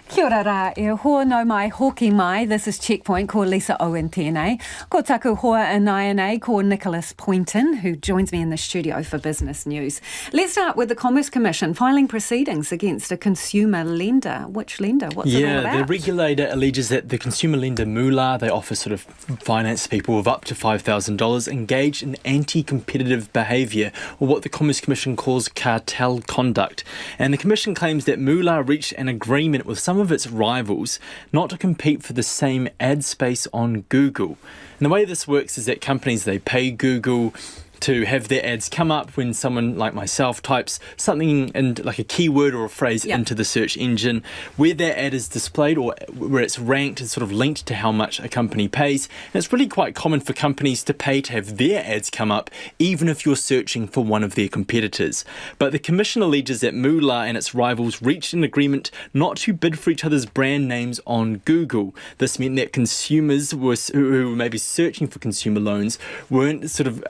Kia ora rā, e hoa no mai hoki mai. This is Checkpoint, ko Lisa Owen tēnei. Ko taku hoa anai nei, ko Nicholas Poynton, who joins me in the studio for business news. Let's start with the Commerce Commission filing proceedings against a consumer lender. Which lender? What's it all about? The regulator alleges that the consumer lender Moolah, they offer sort of finance people with up to $5,000, engaged in anti-competitive behaviour, or what the Commerce Commission calls cartel conduct. And the Commission claims that Moolah reached an agreement with some of its rivals not to compete for the same ad space on Google. And the way this works is that companies, they pay Google to have their ads come up when someone like myself types something in like a keyword or a phrase into the search engine. Where that ad is displayed or where it's ranked is sort of linked to how much a company pays. And it's really quite common for companies to pay to have their ads come up even if you're searching for one of their competitors. But the Commission alleges that Moolah and its rivals reached an agreement not to bid for each other's brand names on Google. This meant that consumers who were maybe searching for consumer loans weren't sort of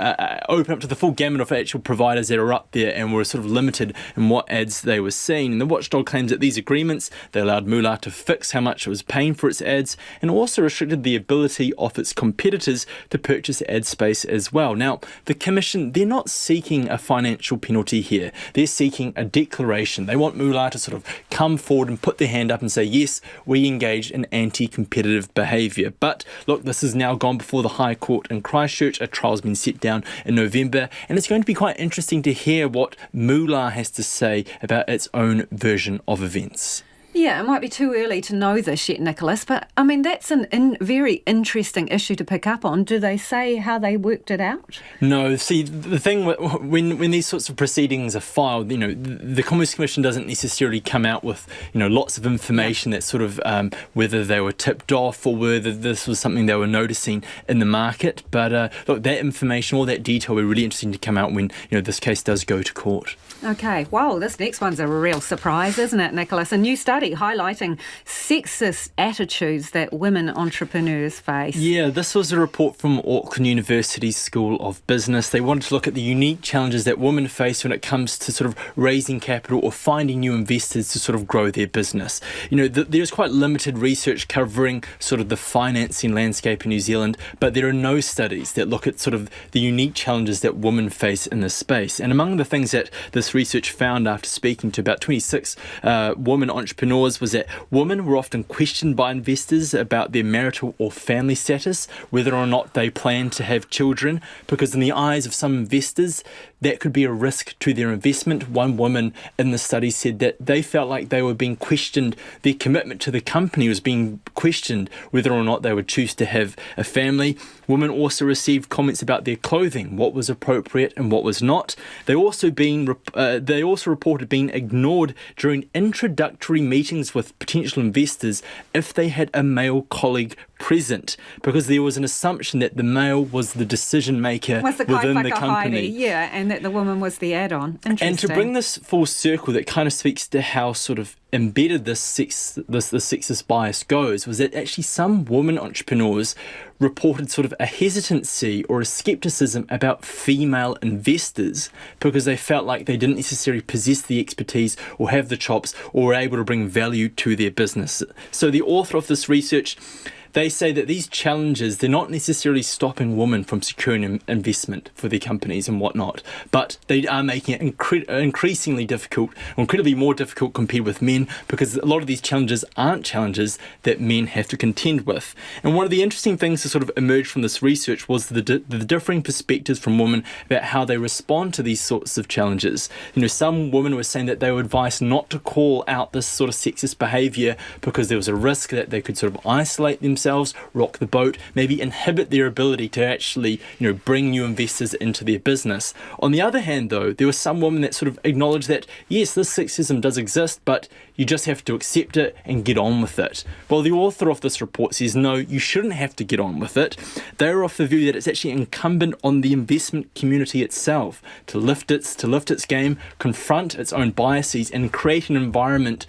open up to the full gamut of actual providers that are up there and were sort of limited in what ads they were seeing. And the watchdog claims that these agreements, they allowed Moolah to fix how much it was paying for its ads and also restricted the ability of its competitors to purchase ad space as well. Now, the Commission, they're not seeking a financial penalty here. They're seeking a declaration. They want Moolah to sort of come forward and put their hand up and say, yes, we engaged in anti-competitive behaviour. But look, this has now gone before the High Court in Christchurch. A trial's been set down in November, and it's going to be quite interesting to hear what Moolah has to say about its own version of events. Yeah, it might be too early to know this yet, Nicholas, but I mean, that's a very interesting issue to pick up on. Do they say how they worked it out? No, see, the thing, when these sorts of proceedings are filed, the Commerce Commission doesn't necessarily come out with, lots of information that's sort of whether they were tipped off or whether this was something they were noticing in the market. But look, that information, all that detail, will be really interesting to come out when, this case does go to court. Okay, well, this next one's a real surprise, isn't it, Nicholas? A new study highlighting sexist attitudes that women entrepreneurs face. Yeah, this was a report from Auckland University's School of Business. They wanted to look at the unique challenges that women face when it comes to sort of raising capital or finding new investors to sort of grow their business. There's quite limited research covering sort of the financing landscape in New Zealand, but there are no studies that look at sort of the unique challenges that women face in this space. And among the things that this research found after speaking to about 26 women entrepreneurs was that women were often questioned by investors about their marital or family status, whether or not they plan to have children, because in the eyes of some investors, that could be a risk to their investment. One woman in the study said that they felt like they were being questioned, their commitment to the company was being questioned, whether or not they would choose to have a family. Women also received comments about their clothing, what was appropriate and what was not. They also reported being ignored during introductory meetings with potential investors if they had a male colleague present, because there was an assumption that the male was the decision maker within the company. Yeah, and that the woman was the add-on. Interesting. And to bring this full circle, that kind of speaks to how sort of embedded this sexist bias goes, was that actually some women entrepreneurs reported sort of a hesitancy or a skepticism about female investors because they felt like they didn't necessarily possess the expertise or have the chops or were able to bring value to their business. So the author of this research, they say that these challenges, they're not necessarily stopping women from securing investment for their companies and whatnot, but they are making it increasingly difficult, or incredibly more difficult compared with men, because a lot of these challenges aren't challenges that men have to contend with. And one of the interesting things to sort of emerge from this research was the differing perspectives from women about how they respond to these sorts of challenges. Some women were saying that they were advised not to call out this sort of sexist behaviour because there was a risk that they could sort of isolate themselves, rock the boat, maybe inhibit their ability to actually, bring new investors into their business. On the other hand, though, there were some women that sort of acknowledged that, yes, this sexism does exist, but you just have to accept it and get on with it. Well, the author of this report says, no, you shouldn't have to get on with it. They're of the view that it's actually incumbent on the investment community itself to lift its game, confront its own biases, and create an environment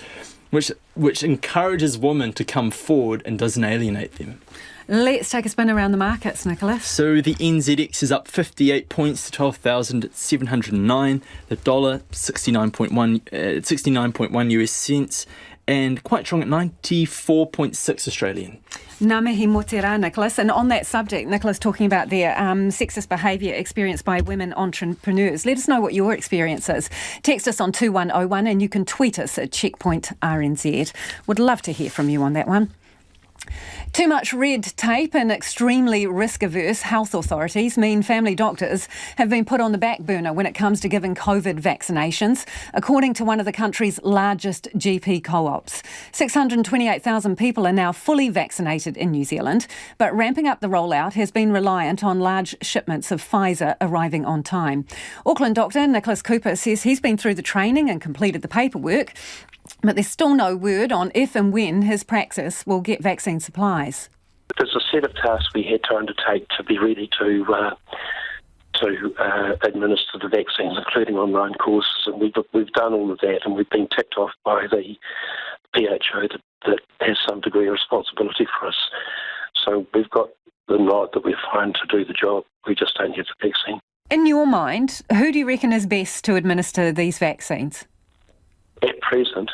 which encourages women to come forward and doesn't alienate them. Let's take a spin around the markets, Nicholas. So the NZX is up 58 points to 12,709. The dollar 69.1 US cents, and quite strong at 94.6 Australian. Ngā mihi mō te rā, Nicholas. And on that subject, Nicholas, talking about their sexist behaviour experienced by women entrepreneurs. Let us know what your experience is. Text us on 2101 and you can tweet us at Checkpoint RNZ. Would love to hear from you on that one. Too much red tape and extremely risk-averse health authorities mean family doctors have been put on the back burner when it comes to giving COVID vaccinations, according to one of the country's largest GP co-ops. 628,000 people are now fully vaccinated in New Zealand, but ramping up the rollout has been reliant on large shipments of Pfizer arriving on time. Auckland doctor Nicholas Cooper says he's been through the training and completed the paperwork, but there's still no word on if and when his practice will get vaccine supplies. There's a set of tasks we had to undertake to be ready to administer the vaccines, including online courses, and we've done all of that, and we've been ticked off by the PHO that has some degree of responsibility for us. So we've got the nod that we're fine to do the job. We just don't get the vaccine. In your mind, who do you reckon is best to administer these vaccines? At present,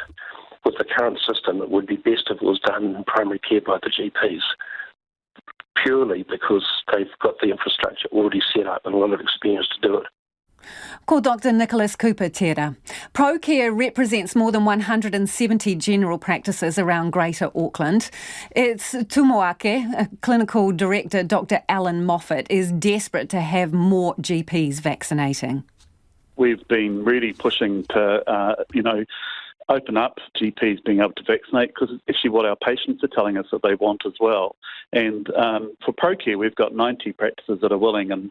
with the current system, it would be best if it was done in primary care by the GPs, purely because they've got the infrastructure already set up and a lot of experience to do it. Ko Dr. Nicholas Cooper Tera. ProCare represents more than 170 general practices around Greater Auckland. Its Tumoake, clinical director Dr. Alan Moffat, is desperate to have more GPs vaccinating. We've been really pushing to, open up GPs being able to vaccinate, because it's actually what our patients are telling us that they want as well. And for ProCare, we've got 90 practices that are willing and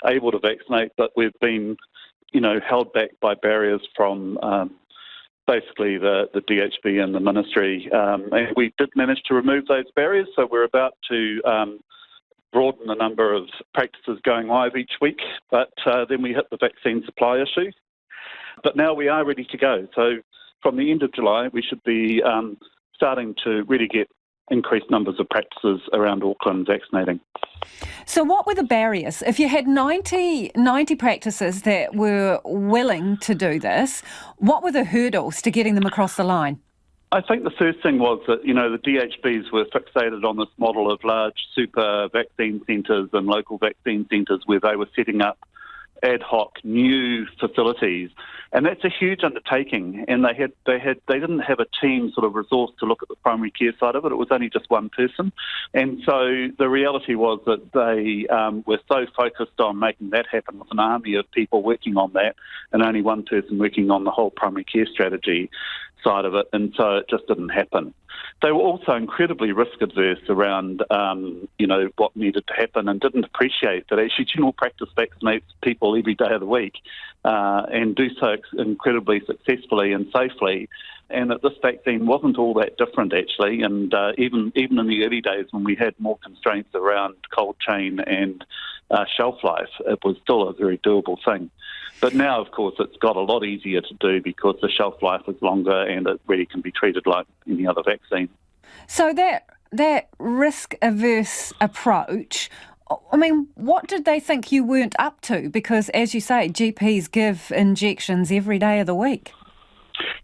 able to vaccinate, but we've been, held back by barriers from basically the DHB and the ministry. And we did manage to remove those barriers, so we're about to broaden the number of practices going live each week, but then we hit the vaccine supply issue. But now we are ready to go. So from the end of July, we should be starting to really get increased numbers of practices around Auckland vaccinating. So what were the barriers? If you had 90 practices that were willing to do this, what were the hurdles to getting them across the line? I think the first thing was that, the DHBs were fixated on this model of large super vaccine centres and local vaccine centres where they were setting up ad hoc new facilities, and that's a huge undertaking. And they didn't have a team sort of resource to look at the primary care side of it. It was only just one person, and so the reality was that they were so focused on making that happen with an army of people working on that, and only one person working on the whole primary care strategy side of it, and so it just didn't happen. They were also incredibly risk adverse around, what needed to happen, and didn't appreciate that actually general practice vaccinates people every day of the week and do so incredibly successfully and safely, and that this vaccine wasn't all that different actually. And even in the early days when we had more constraints around cold chain and shelf life, it was still a very doable thing. But now, of course, it's got a lot easier to do because the shelf life is longer and it really can be treated like any other vaccine. So that risk-averse approach, I mean, what did they think you weren't up to? Because, as you say, GPs give injections every day of the week.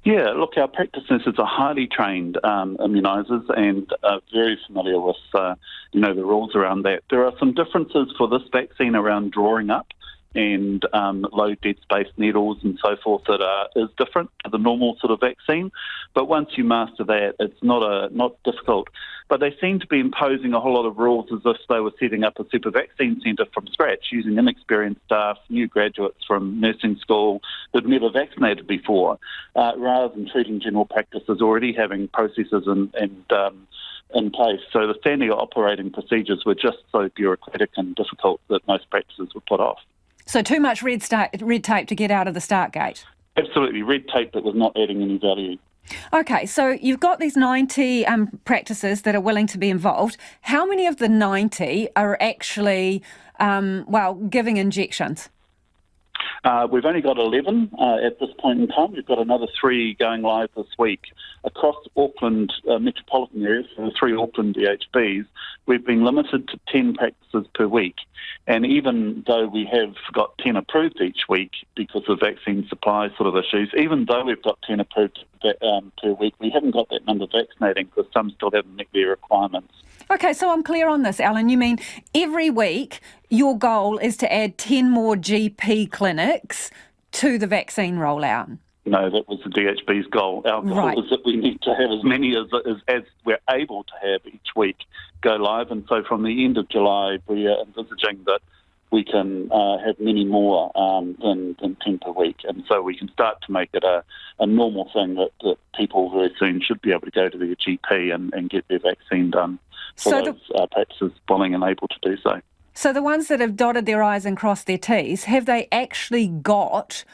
Yeah, look, our practice nurses are highly trained immunisers and are very familiar with, the rules around that. There are some differences for this vaccine around drawing up and low dead space needles and so forth that is different to the normal sort of vaccine. But once you master that, it's not difficult. But they seem to be imposing a whole lot of rules as if they were setting up a super vaccine centre from scratch, using inexperienced staff, new graduates from nursing school who'd never vaccinated before, rather than treating general practices already having processes and in place. So the standard operating procedures were just so bureaucratic and difficult that most practices were put off. So too much red tape to get out of the start gate? Absolutely, red tape that was not adding any value. Okay, so you've got these 90 practices that are willing to be involved. How many of the 90 are actually, giving injections? We've only got 11 at this point in time. We've got another 3 going live this week. Across Auckland metropolitan areas, so the 3 Auckland DHBs, we've been limited to 10 practices per week. And even though we have got 10 approved each week because of vaccine supply sort of issues, even though we've got 10 approved per week, we haven't got that number vaccinating because some still haven't met their requirements. Okay, so I'm clear on this, Alan. You mean every week your goal is to add 10 more GP clinics to the vaccine rollout? No, that was the DHB's goal. Our goal is that we need to have as many as we're able to have each week go live. And so from the end of July, we are envisaging that we can have many more than 10 per week. And so we can start to make it a normal thing that people very soon should be able to go to their GP and get their vaccine done for those practices willing and able to do so. So the ones that have dotted their I's and crossed their T's, have they actually got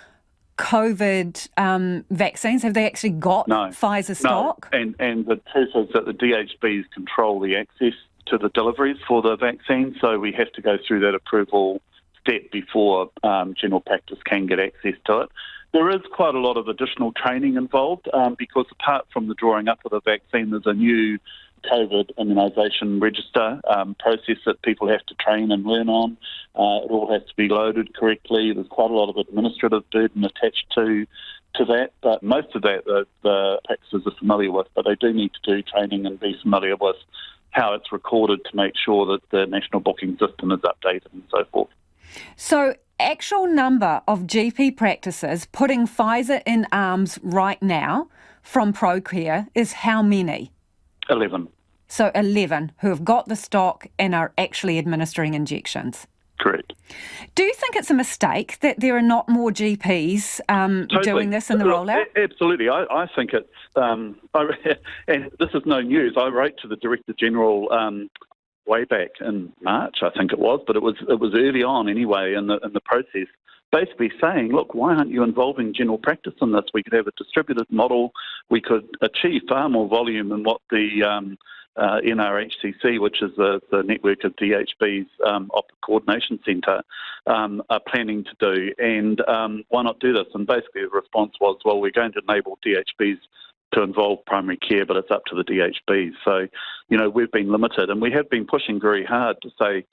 COVID vaccines? Have they actually got Pfizer stock? No, and the truth is that the DHBs control the access to the deliveries for the vaccine, so we have to go through that approval step before general practice can get access to it. There is quite a lot of additional training involved because apart from the drawing up of the vaccine, there's a new COVID immunisation register process that people have to train and learn on. It all has to be loaded correctly. There's quite a lot of administrative burden attached to that, but most of that the practices are familiar with, but they do need to do training and be familiar with how it's recorded to make sure that the national booking system is updated and so forth. So actual number of GP practices putting Pfizer in arms right now from ProCare is how many? 11. So 11 who have got the stock and are actually administering injections. correct. Do you think it's a mistake that there are not more GPs doing this in the rollout? Absolutely. I think it's, and this is no news, I wrote to the Director General way back in March, I think it was, but it was early on anyway in the process, basically saying, look, why aren't you involving general practice in this? We could have a distributed model. We could achieve far more volume than what the NRHCC, which is the network of DHB's coordination centre, are planning to do. And why not do this? And basically the response was, well, we're going to enable DHBs to involve primary care, but it's up to the DHBs. So, we've been limited, and we have been pushing very hard to say,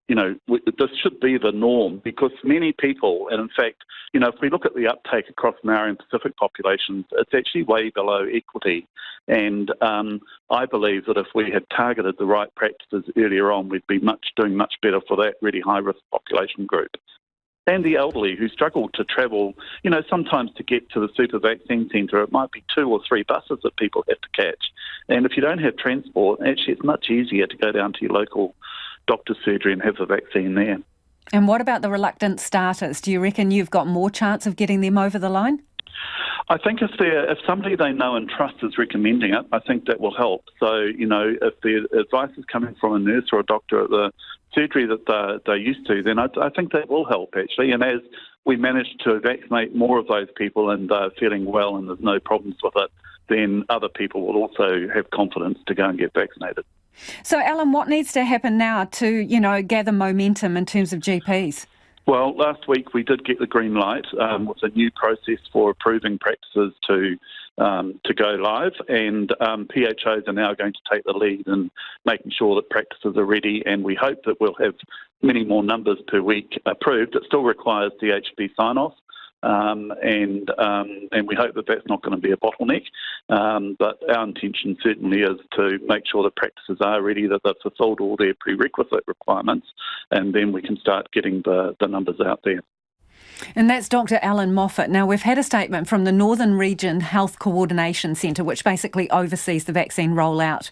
this should be the norm, because many people, and in fact, if we look at the uptake across Maori and Pacific populations, it's actually way below equity. And I believe that if we had targeted the right practices earlier on, we'd be doing much better for that really high-risk population group. And the elderly who struggle to travel, sometimes to get to the super vaccine centre, it might be 2 or 3 buses that people have to catch. And if you don't have transport, actually it's much easier to go down to your local doctor's surgery and have the vaccine there. And what about the reluctant starters? Do you reckon you've got more chance of getting them over the line? I think if somebody they know and trust is recommending it, I think that will help. So, if the advice is coming from a nurse or a doctor at the surgery that they're used to, then I think that will help, actually. And as we manage to vaccinate more of those people and they're feeling well and there's no problems with it, then other people will also have confidence to go and get vaccinated. So, Alan, what needs to happen now to, gather momentum in terms of GPs? Well, last week we did get the green light with a new process for approving practices to go live, and PHOs are now going to take the lead in making sure that practices are ready, and we hope that we'll have many more numbers per week approved. It still requires DHB sign-off, and we hope that that's not going to be a bottleneck. But our intention certainly is to make sure that practices are ready, that they've fulfilled all their prerequisite requirements, and then we can start getting the numbers out there. And that's Dr. Alan Moffat. Now, we've had a statement from the Northern Region Health Coordination Centre, which basically oversees the vaccine rollout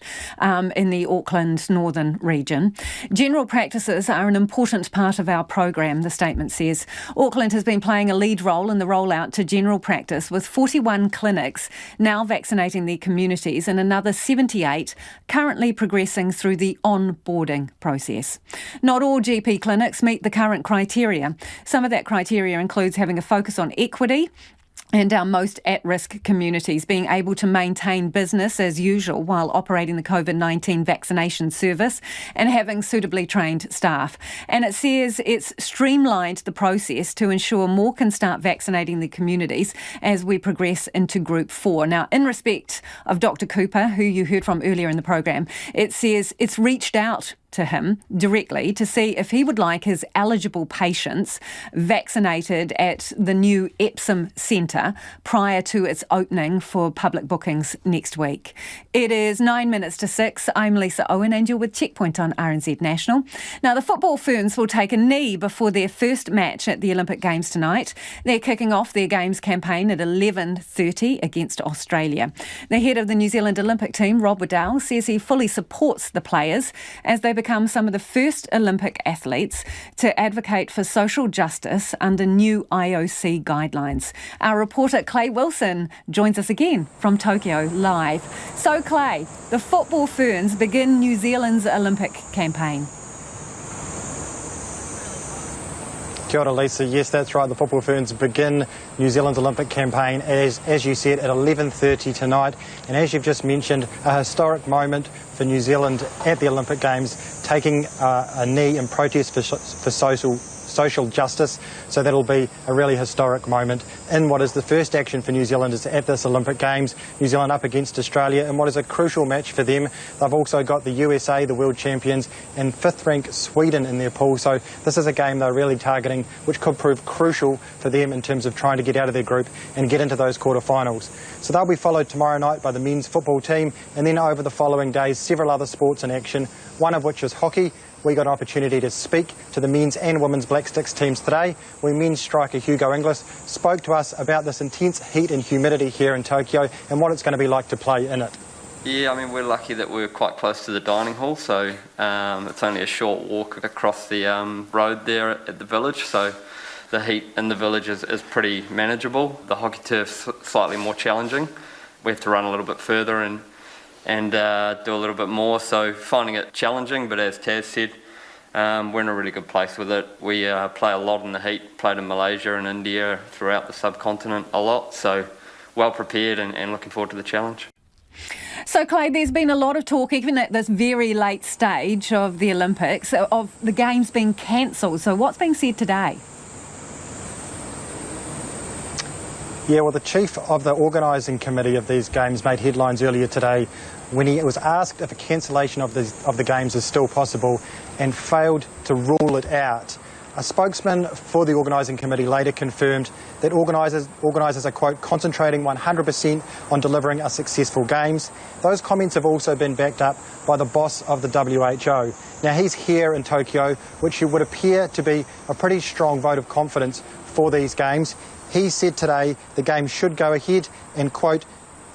in the Auckland Northern Region. General practices are an important part of our program, the statement says. Auckland has been playing a lead role in the rollout to general practice, with 41 clinics now vaccinating their communities and another 78 currently progressing through the onboarding process. Not all GP clinics meet the current criteria. Some of that criteria includes having a focus on equity and our most at-risk communities being able to maintain business as usual while operating the COVID-19 vaccination service and having suitably trained staff. And it says it's streamlined the process to ensure more can start vaccinating the communities as we progress into Group 4. Now, in respect of Dr. Cooper, who you heard from earlier in the program, it says it's reached out to him directly to see if he would like his eligible patients vaccinated at the new Epsom Centre prior to its opening for public bookings next week. It is 9 minutes to 6. I'm Lisa Owen and you're with Checkpoint on RNZ National. Now, the football Ferns will take a knee before their first match at the Olympic Games tonight. They're kicking off their Games campaign at 11:30 against Australia. The head of the New Zealand Olympic team, Rob Waddell, says he fully supports the players as they become some of the first Olympic athletes to advocate for social justice under new IOC guidelines. Our reporter Clay Wilson joins us again from Tokyo live. So Clay, the football Ferns begin New Zealand's Olympic campaign. Kia ora, Lisa. Yes, that's right. The football Ferns begin New Zealand's Olympic campaign, as you said, at 11:30 tonight. And as you've just mentioned, a historic moment for New Zealand at the Olympic Games, taking a knee in protest for social justice. So that'll be a really historic moment in what is the first action for New Zealanders at this Olympic Games. New Zealand up against Australia in what is a crucial match for them. They've also got the USA, the world champions, and 5th ranked Sweden in their pool. So this is a game they're really targeting, which could prove crucial for them in terms of trying to get out of their group and get into those quarterfinals. So they'll be followed tomorrow night by the men's football team, and then over the following days, several other sports in action, one of which is hockey. We got an opportunity to speak to the men's and women's Black Sticks teams today, where men's striker Hugo Inglis spoke to us about this intense heat and humidity here in Tokyo and what it's going to be like to play in it. Yeah, I mean, we're lucky that we're quite close to the dining hall, so it's only a short walk across the road there at the village, so the heat in the village is pretty manageable. The hockey turf's slightly more challenging. We have to run a little bit further and do a little bit more, so finding it challenging, but as Taz said, we're in a really good place with it. We play a lot in the heat, played in Malaysia and India, throughout the subcontinent a lot, so well prepared and looking forward to the challenge. So, Clay, there's been a lot of talk, even at this very late stage of the Olympics, of the Games being cancelled. So what's being said today? Yeah, well, the chief of the organising committee of these Games made headlines earlier today when he was asked if a cancellation of the Games is still possible and failed to rule it out. A spokesman for the organising committee later confirmed that organisers are, quote, concentrating 100% on delivering a successful Games. Those comments have also been backed up by the boss of the WHO. Now, he's here in Tokyo, which would appear to be a pretty strong vote of confidence for these Games. He said today the Games should go ahead and, quote,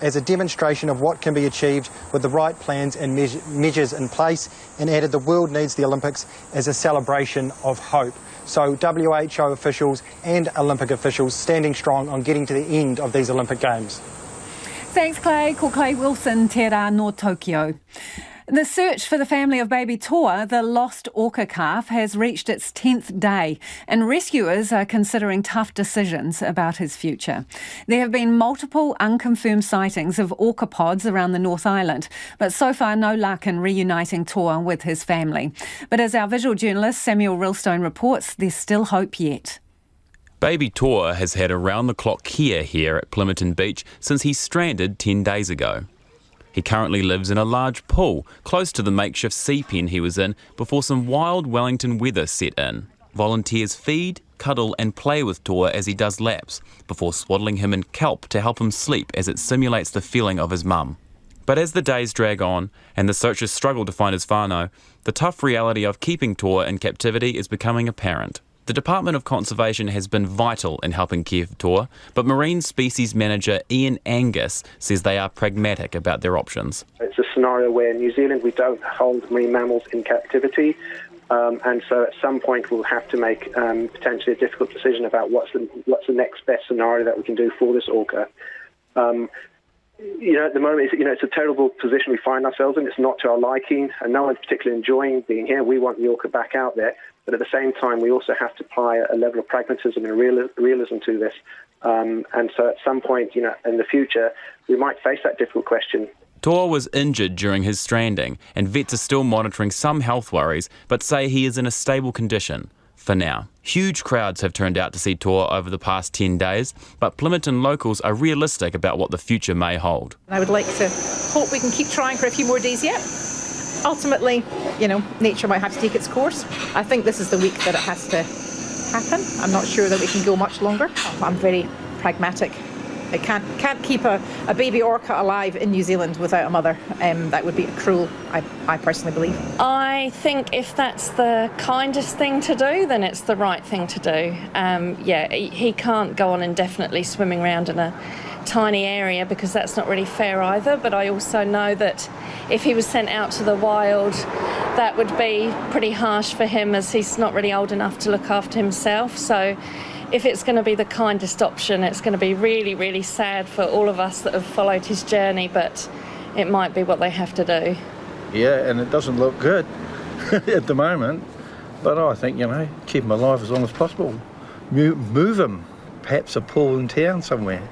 as a demonstration of what can be achieved with the right plans and measures in place, and added the world needs the Olympics as a celebration of hope. So WHO officials and Olympic officials standing strong on getting to the end of these Olympic Games. Thanks, Clay. Ko Clay Wilson, te rā no Tokyo. The search for the family of baby Toa, the lost orca calf, has reached its 10th day, and rescuers are considering tough decisions about his future. There have been multiple unconfirmed sightings of orca pods around the North Island, but so far no luck in reuniting Toa with his family. But as our visual journalist Samuel Rillstone reports, there's still hope yet. Baby Toa has had around-the-clock care here at Plimmerton Beach since he stranded 10 days ago. He currently lives in a large pool close to the makeshift sea pen he was in before some wild Wellington weather set in. Volunteers feed, cuddle and play with Toa as he does laps, before swaddling him in kelp to help him sleep as it simulates the feeling of his mum. But as the days drag on and the searchers struggle to find his whānau, the tough reality of keeping Toa in captivity is becoming apparent. The Department of Conservation has been vital in helping care for Toa, but Marine Species Manager Ian Angus says they are pragmatic about their options. It's a scenario where in New Zealand we don't hold marine mammals in captivity, and so at some point we'll have to make potentially a difficult decision about what's the next best scenario that we can do for this orca. At the moment, it's a terrible position we find ourselves in. It's not to our liking, and no one's particularly enjoying being here. We want the orca back out there, but at the same time, we also have to apply a level of pragmatism and realism to this. And so at some point, in the future, we might face that difficult question. Toa was injured during his stranding, and vets are still monitoring some health worries, but say he is in a stable condition. For now. Huge crowds have turned out to see Toa over the past 10 days, but Plimmerton locals are realistic about what the future may hold. I would like to hope we can keep trying for a few more days yet. Ultimately, nature might have to take its course. I think this is the week that it has to happen. I'm not sure that we can go much longer. I'm very pragmatic. I can't keep a baby orca alive in New Zealand without a mother. That would be cruel, I personally believe. I think if that's the kindest thing to do, then it's the right thing to do. He can't go on indefinitely swimming around in a tiny area because that's not really fair either. But I also know that if he was sent out to the wild, that would be pretty harsh for him as he's not really old enough to look after himself. So if it's going to be the kindest option, it's going to be really, really sad for all of us that have followed his journey, but it might be what they have to do. Yeah, and it doesn't look good at the moment, but I think, keep him alive as long as possible. Move him, perhaps a pool in town somewhere.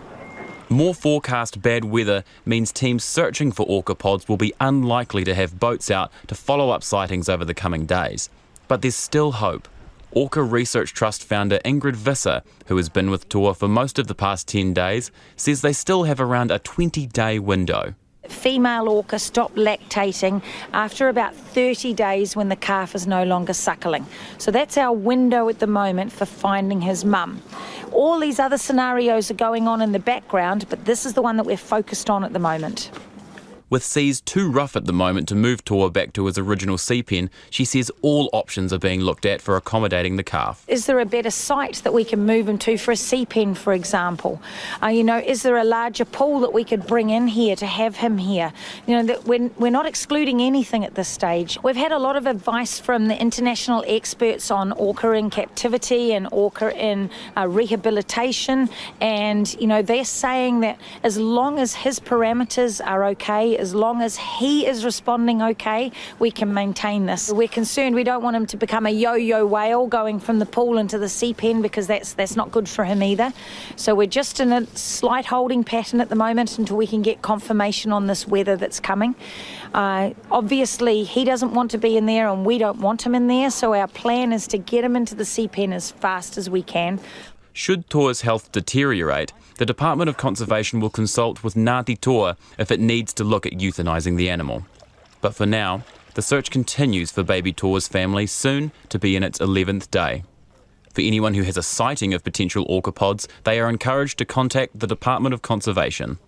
More forecast bad weather means teams searching for orca pods will be unlikely to have boats out to follow up sightings over the coming days. But there's still hope. Orca Research Trust founder Ingrid Visser, who has been with Toa for most of the past 10 days, says they still have around a 20-day window. Female orca stop lactating after about 30 days when the calf is no longer suckling. So that's our window at the moment for finding his mum. All these other scenarios are going on in the background, but this is the one that we're focused on at the moment. With seas too rough at the moment to move Toa back to his original sea pen, she says all options are being looked at for accommodating the calf. Is there a better site that we can move him to for a sea pen, for example? Is there a larger pool that we could bring in here to have him here? That we're not excluding anything at this stage. We've had a lot of advice from the international experts on orca in captivity and orca in rehabilitation, and they're saying that as long as his parameters are okay, as long as he is responding okay, we can maintain this. We're concerned we don't want him to become a yo-yo whale going from the pool into the sea pen, because that's not good for him either. So we're just in a slight holding pattern at the moment until we can get confirmation on this weather that's coming. Obviously he doesn't want to be in there and we don't want him in there, so our plan is to get him into the sea pen as fast as we can. Should Toa's health deteriorate, the Department of Conservation will consult with Ngāti Toa if it needs to look at euthanising the animal. But for now, the search continues for baby Toa's family, soon to be in its 11th day. For anyone who has a sighting of potential orca pods, they are encouraged to contact the Department of Conservation.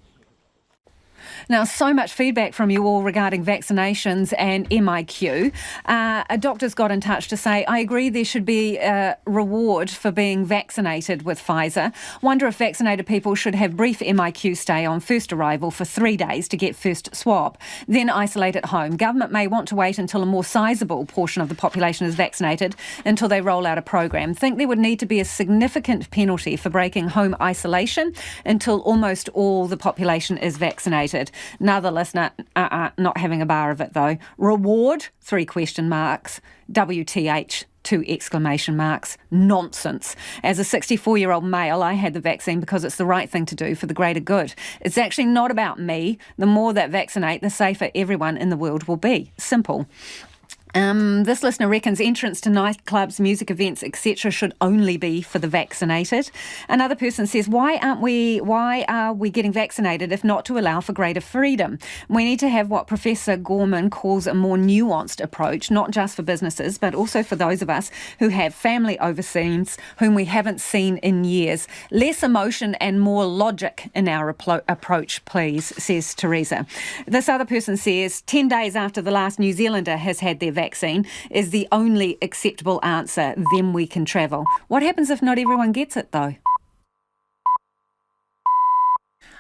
Now, so much feedback from you all regarding vaccinations and MIQ. A doctor's got in touch to say, I agree there should be a reward for being vaccinated with Pfizer. Wonder if vaccinated people should have brief MIQ stay on first arrival for 3 days to get first swab, then isolate at home. Government may want to wait until a more sizable portion of the population is vaccinated until they roll out a program. Think there would need to be a significant penalty for breaking home isolation until almost all the population is vaccinated. Another listener, not having a bar of it though. Reward, 3 question marks. WTH, 2 exclamation marks. Nonsense. As a 64-year-old male, I had the vaccine because it's the right thing to do for the greater good. It's actually not about me. The more that vaccinate, the safer everyone in the world will be. Simple. This listener reckons entrance to nightclubs, music events, etc. should only be for the vaccinated. Another person says, why are we getting vaccinated if not to allow for greater freedom? We need to have what Professor Gorman calls a more nuanced approach, not just for businesses, but also for those of us who have family overseas, whom we haven't seen in years. Less emotion and more logic in our approach, please, says Teresa. This other person says, 10 days after the last New Zealander has had their vaccine is the only acceptable answer, then we can travel. What happens if not everyone gets it though?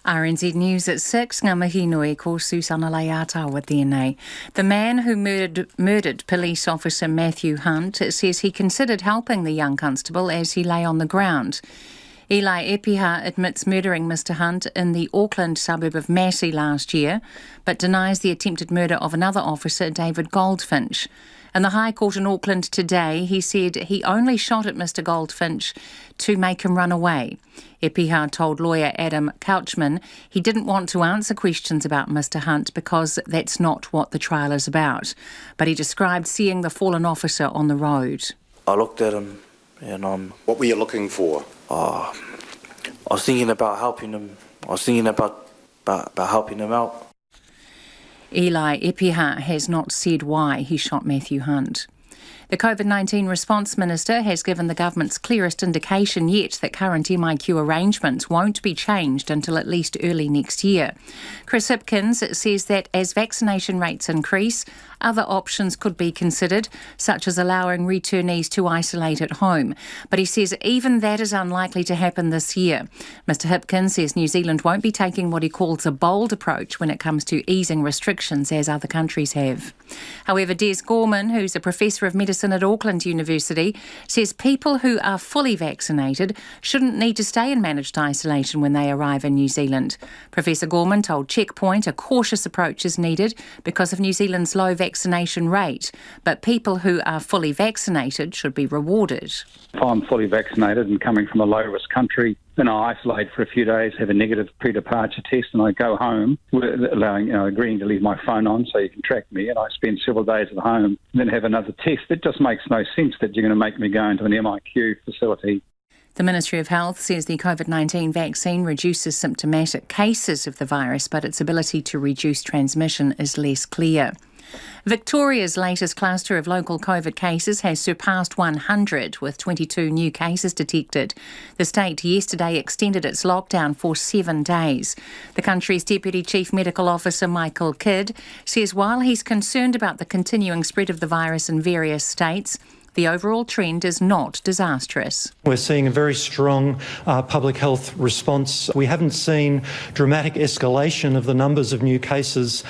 RNZ News at 6, ngā mihi nui ko Susana Leata tēnei. The man who murdered police officer Matthew Hunt says he considered helping the young constable as he lay on the ground. Eli Epiha admits murdering Mr Hunt in the Auckland suburb of Massey last year, but denies the attempted murder of another officer, David Goldfinch. In the High Court in Auckland today, he said he only shot at Mr Goldfinch to make him run away. Epiha told lawyer Adam Couchman he didn't want to answer questions about Mr Hunt because that's not what the trial is about. But he described seeing the fallen officer on the road. I looked at him and What were you looking for? I was thinking about helping him. I was thinking about helping him out. Eli Epiha has not said why he shot Matthew Hunt. The COVID-19 response minister has given the government's clearest indication yet that current MIQ arrangements won't be changed until at least early next year. Chris Hipkins says that as vaccination rates increase, other options could be considered, such as allowing returnees to isolate at home. But he says even that is unlikely to happen this year. Mr Hipkins says New Zealand won't be taking what he calls a bold approach when it comes to easing restrictions as other countries have. However, Des Gorman, who's a professor of medicine at Auckland University, says people who are fully vaccinated shouldn't need to stay in managed isolation when they arrive in New Zealand. Professor Gorman told Checkpoint a cautious approach is needed because of New Zealand's low vaccination rate, but people who are fully vaccinated should be rewarded. If I'm fully vaccinated and coming from a low-risk country, then I isolate for a few days, have a negative pre-departure test, and I go home, agreeing to leave my phone on so you can track me, and I spend several days at home, and then have another test. It just makes no sense that you're going to make me go into an MIQ facility. The Ministry of Health says the COVID-19 vaccine reduces symptomatic cases of the virus, but its ability to reduce transmission is less clear. Victoria's latest cluster of local COVID cases has surpassed 100, with 22 new cases detected. The state yesterday extended its lockdown for 7 days. The country's Deputy Chief Medical Officer, Michael Kidd, says while he's concerned about the continuing spread of the virus in various states, the overall trend is not disastrous. We're seeing a very strong public health response. We haven't seen dramatic escalation of the numbers of new cases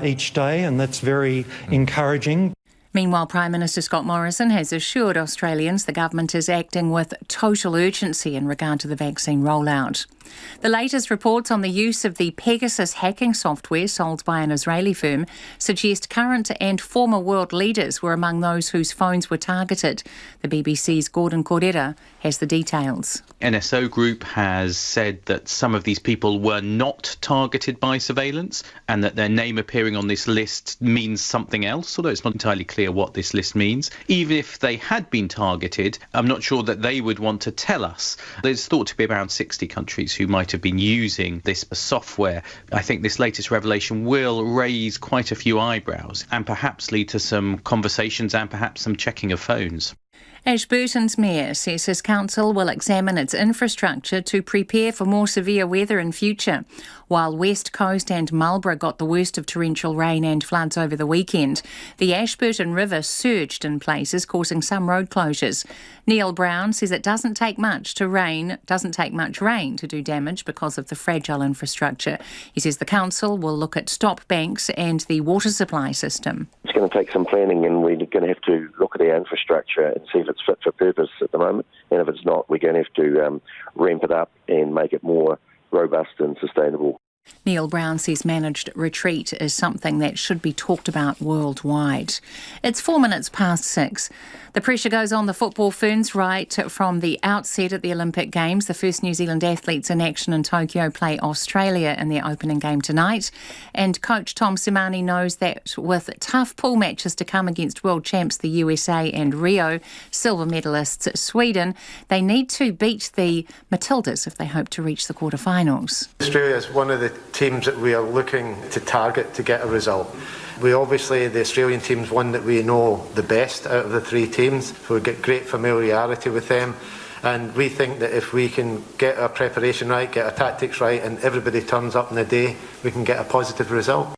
each day, and that's very encouraging. Meanwhile, Prime Minister Scott Morrison has assured Australians the government is acting with total urgency in regard to the vaccine rollout. The latest reports on the use of the Pegasus hacking software sold by an Israeli firm suggest current and former world leaders were among those whose phones were targeted. The BBC's Gordon Cordera has the details. NSO Group has said that some of these people were not targeted by surveillance and that their name appearing on this list means something else, although it's not entirely clear what this list means. Even if they had been targeted, I'm not sure that they would want to tell us. There's thought to be around 60 countries who might have been using this software. I think this latest revelation will raise quite a few eyebrows and perhaps lead to some conversations and perhaps some checking of phones. Ashburton's mayor says his council will examine its infrastructure to prepare for more severe weather in future. While West Coast and Marlborough got the worst of torrential rain and floods over the weekend, the Ashburton River surged in places, causing some road closures. Neil Brown says it doesn't take much rain to do damage because of the fragile infrastructure. He says the council will look at stop banks and the water supply system. It's going to take some planning, and we're going to have to look at our infrastructure and see if it's fit for purpose at the moment. And if it's not, we're going to have to ramp it up and make it more robust and sustainable. Neil Brown says managed retreat is something that should be talked about worldwide. It's 4 minutes past 6. The pressure goes on the football Ferns right from the outset at the Olympic Games. The first New Zealand athletes in action in Tokyo play Australia in their opening game tonight. And coach Tom Simani knows that with tough pool matches to come against world champs the USA and Rio, silver medalists Sweden, they need to beat the Matildas if they hope to reach the quarterfinals. Australia is one of the teams that we are looking to target to get a result. The Australian team's one that we know the best out of the three teams, so we get great familiarity with them, and we think that if we can get our preparation right, get our tactics right, and everybody turns up in the day, we can get a positive result.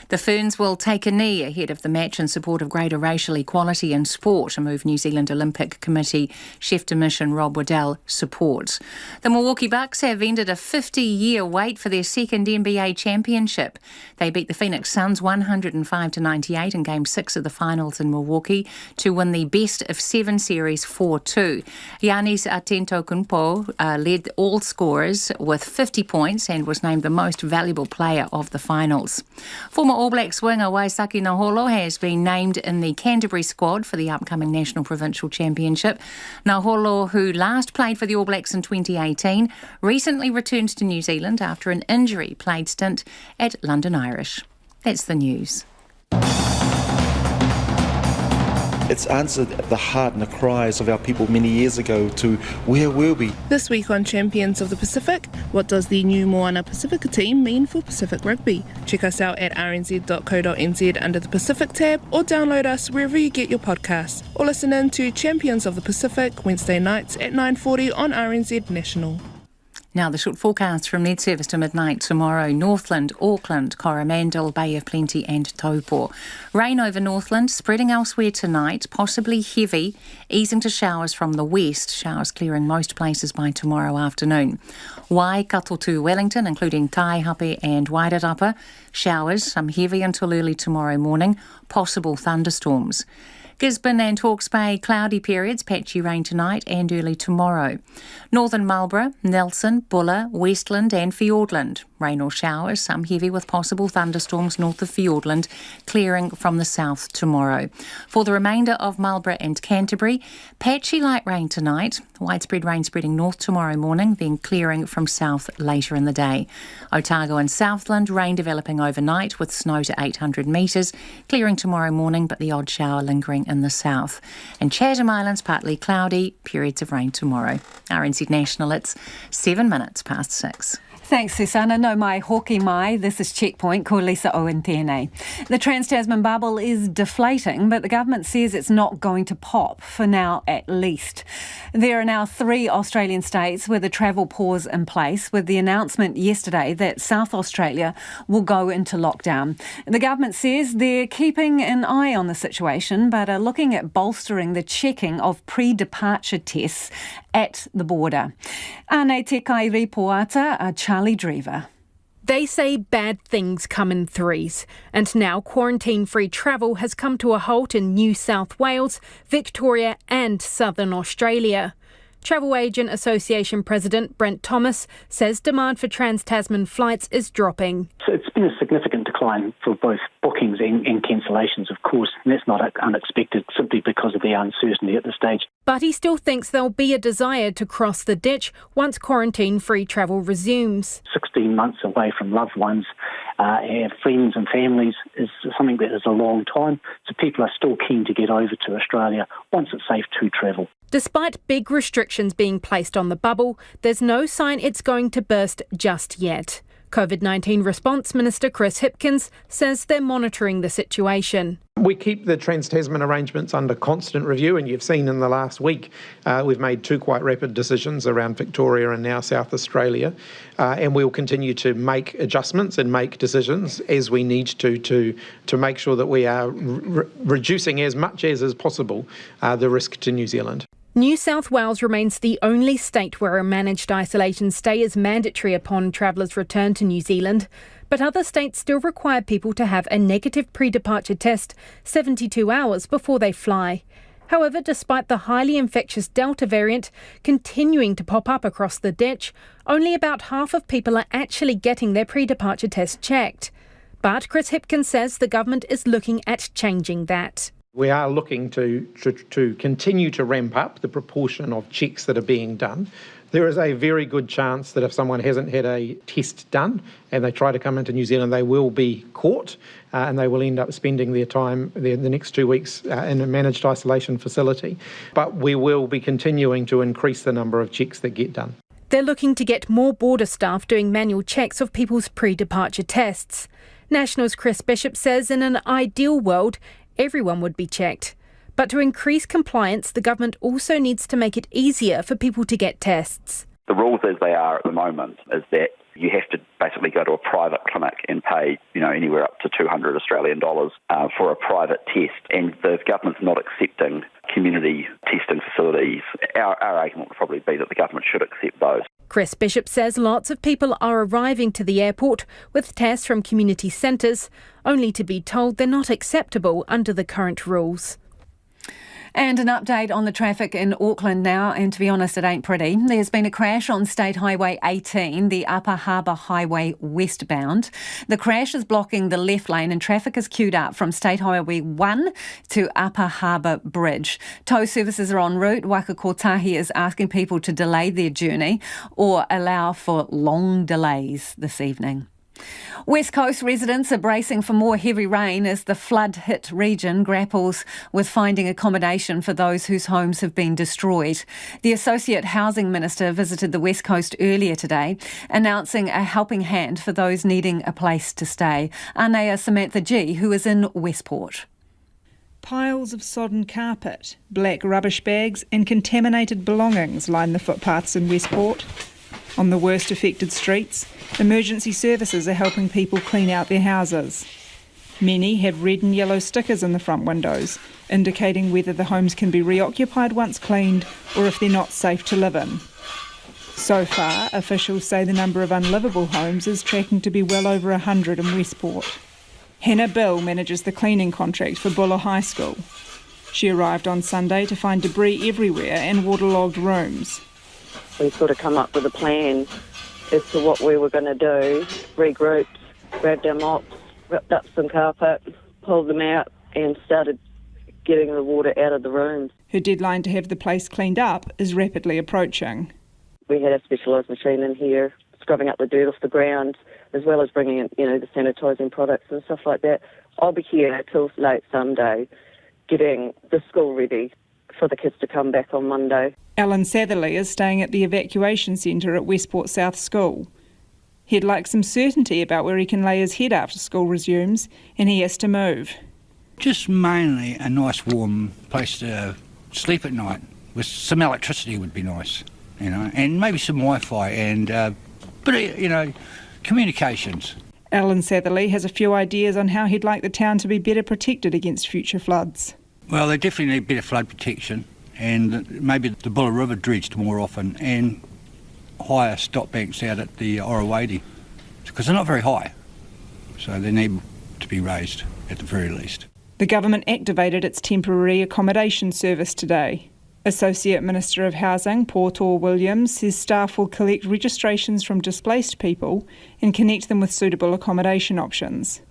The Ferns will take a knee ahead of the match in support of greater racial equality in sport, a move New Zealand Olympic Committee Chef de Mission Rob Waddell supports. The Milwaukee Bucks have ended a 50-year wait for their second NBA championship. They beat the Phoenix Suns 105-98 in Game 6 of the finals in Milwaukee to win the best-of-7 series 4-2. Giannis Antetokounmpo led all scorers with 50 points and was named the most valuable player of the finals. Former All Blacks winger Waisake Naholo has been named in the Canterbury squad for the upcoming National Provincial Championship. Naholo, who last played for the All Blacks in 2018, recently returned to New Zealand after an injury-plagued stint at London Irish. That's the news. It's answered the heart and the cries of our people many years ago to where were we? This week on Champions of the Pacific, what does the new Moana Pacifica team mean for Pacific rugby? Check us out at rnz.co.nz under the Pacific tab, or download us wherever you get your podcasts, or listen in to Champions of the Pacific Wednesday nights at 9:40 on RNZ National. Now the short forecast from Med Service to midnight tomorrow: Northland, Auckland, Coromandel, Bay of Plenty and Taupo. Rain over Northland, spreading elsewhere tonight, possibly heavy, easing to showers from the west, showers clearing most places by tomorrow afternoon. Waikato to Wellington, including Taihape and Wairarapa, showers, some heavy until early tomorrow morning, possible thunderstorms. Gisborne and Hawke's Bay, cloudy periods, patchy rain tonight and early tomorrow. Northern Marlborough, Nelson, Buller, Westland and Fiordland. Rain or showers, some heavy with possible thunderstorms north of Fiordland, clearing from the south tomorrow. For the remainder of Marlborough and Canterbury, patchy light rain tonight, widespread rain spreading north tomorrow morning, then clearing from south later in the day. Otago and Southland, rain developing overnight with snow to 800 metres, clearing tomorrow morning but the odd shower lingering in the south. And Chatham Islands, partly cloudy, periods of rain tomorrow. RNZ National, it's 7 minutes past 6. Thanks, Susanna. No mai hoki mai. This is Checkpoint. Ko Lisa Owen tēnei. The Trans-Tasman bubble is deflating, but the government says it's not going to pop, for now at least. There are now 3 Australian states with a travel pause in place, with the announcement yesterday that South Australia will go into lockdown. The government says they're keeping an eye on the situation, but are looking at bolstering the checking of pre-departure tests at the border. Ane te kai ripoata a Charlie Drever. They say bad things come in threes, and now quarantine-free travel has come to a halt in New South Wales, Victoria and Southern Australia. Travel Agent Association President Brent Thomas says demand for Trans-Tasman flights is dropping. So it's been a significant decline for both bookings and cancellations, of course, and that's not unexpected simply because of the uncertainty at this stage. But he still thinks there'll be a desire to cross the ditch once quarantine-free travel resumes. 16 months away from loved ones, friends and families is something that is a long time, so people are still keen to get over to Australia once it's safe to travel. Despite big restrictions being placed on the bubble, there's no sign it's going to burst just yet. COVID-19 Response Minister Chris Hipkins says they're monitoring the situation. We keep the Trans-Tasman arrangements under constant review, and you've seen in the last week we've made 2 quite rapid decisions around Victoria and now South Australia, and we'll continue to make adjustments and make decisions as we need to make sure that we are reducing as much as possible the risk to New Zealand. New South Wales remains the only state where a managed isolation stay is mandatory upon travellers' return to New Zealand, but other states still require people to have a negative pre-departure test 72 hours before they fly. However, despite the highly infectious Delta variant continuing to pop up across the ditch, only about half of people are actually getting their pre-departure test checked. But Chris Hipkins says the government is looking at changing that. We are looking to continue to ramp up the proportion of checks that are being done. There is a very good chance that if someone hasn't had a test done and they try to come into New Zealand, they will be caught and they will end up spending their time the next 2 weeks in a managed isolation facility. But we will be continuing to increase the number of checks that get done. They're looking to get more border staff doing manual checks of people's pre-departure tests. National's Chris Bishop says in an ideal world, everyone would be checked. But to increase compliance, the government also needs to make it easier for people to get tests. The rules as they are at the moment is that you have to basically go to a private clinic and pay, anywhere up to $200 Australian for a private test, and the government's not accepting community testing facilities. Our argument would probably be that the government should accept those. Chris Bishop says lots of people are arriving to the airport with tests from community centres, only to be told they're not acceptable under the current rules. And an update on the traffic in Auckland now, and to be honest, it ain't pretty. There's been a crash on State Highway 18, the Upper Harbour Highway westbound. The crash is blocking the left lane and traffic is queued up from State Highway 1 to Upper Harbour Bridge. Tow services are en route. Waka Kotahi is asking people to delay their journey or allow for long delays this evening. West Coast residents are bracing for more heavy rain as the flood-hit region grapples with finding accommodation for those whose homes have been destroyed. The Associate Housing Minister visited the West Coast earlier today, announcing a helping hand for those needing a place to stay. Anea Samantha G, who is in Westport. Piles of sodden carpet, black rubbish bags and contaminated belongings line the footpaths in Westport. On the worst affected streets, emergency services are helping people clean out their houses. Many have red and yellow stickers in the front windows, indicating whether the homes can be reoccupied once cleaned or if they're not safe to live in. So far, officials say the number of unlivable homes is tracking to be well over 100 in Westport. Hannah Bill manages the cleaning contract for Buller High School. She arrived on Sunday to find debris everywhere and waterlogged rooms. We sort of come up with a plan as to what we were going to do, regrouped, grabbed our mops, ripped up some carpet, pulled them out and started getting the water out of the rooms. Her deadline to have the place cleaned up is rapidly approaching. We had a specialised machine in here, scrubbing up the dirt off the ground, as well as bringing in, the sanitising products and stuff like that. I'll be here till late Sunday, getting the school ready for the kids to come back on Monday. Alan Satherley is staying at the evacuation centre at Westport South School. He'd like some certainty about where he can lay his head after school resumes, and he has to move. Just mainly a nice warm place to sleep at night, with some electricity would be nice, and maybe some Wi-Fi and communications. Alan Satherley has a few ideas on how he'd like the town to be better protected against future floods. Well, they definitely need better flood protection, and maybe the Buller River dredged more often, and higher stop banks out at the Orowady, because they're not very high, so they need to be raised at the very least. The government activated its temporary accommodation service today. Associate Minister of Housing, Portor Williams, says staff will collect registrations from displaced people and connect them with suitable accommodation options.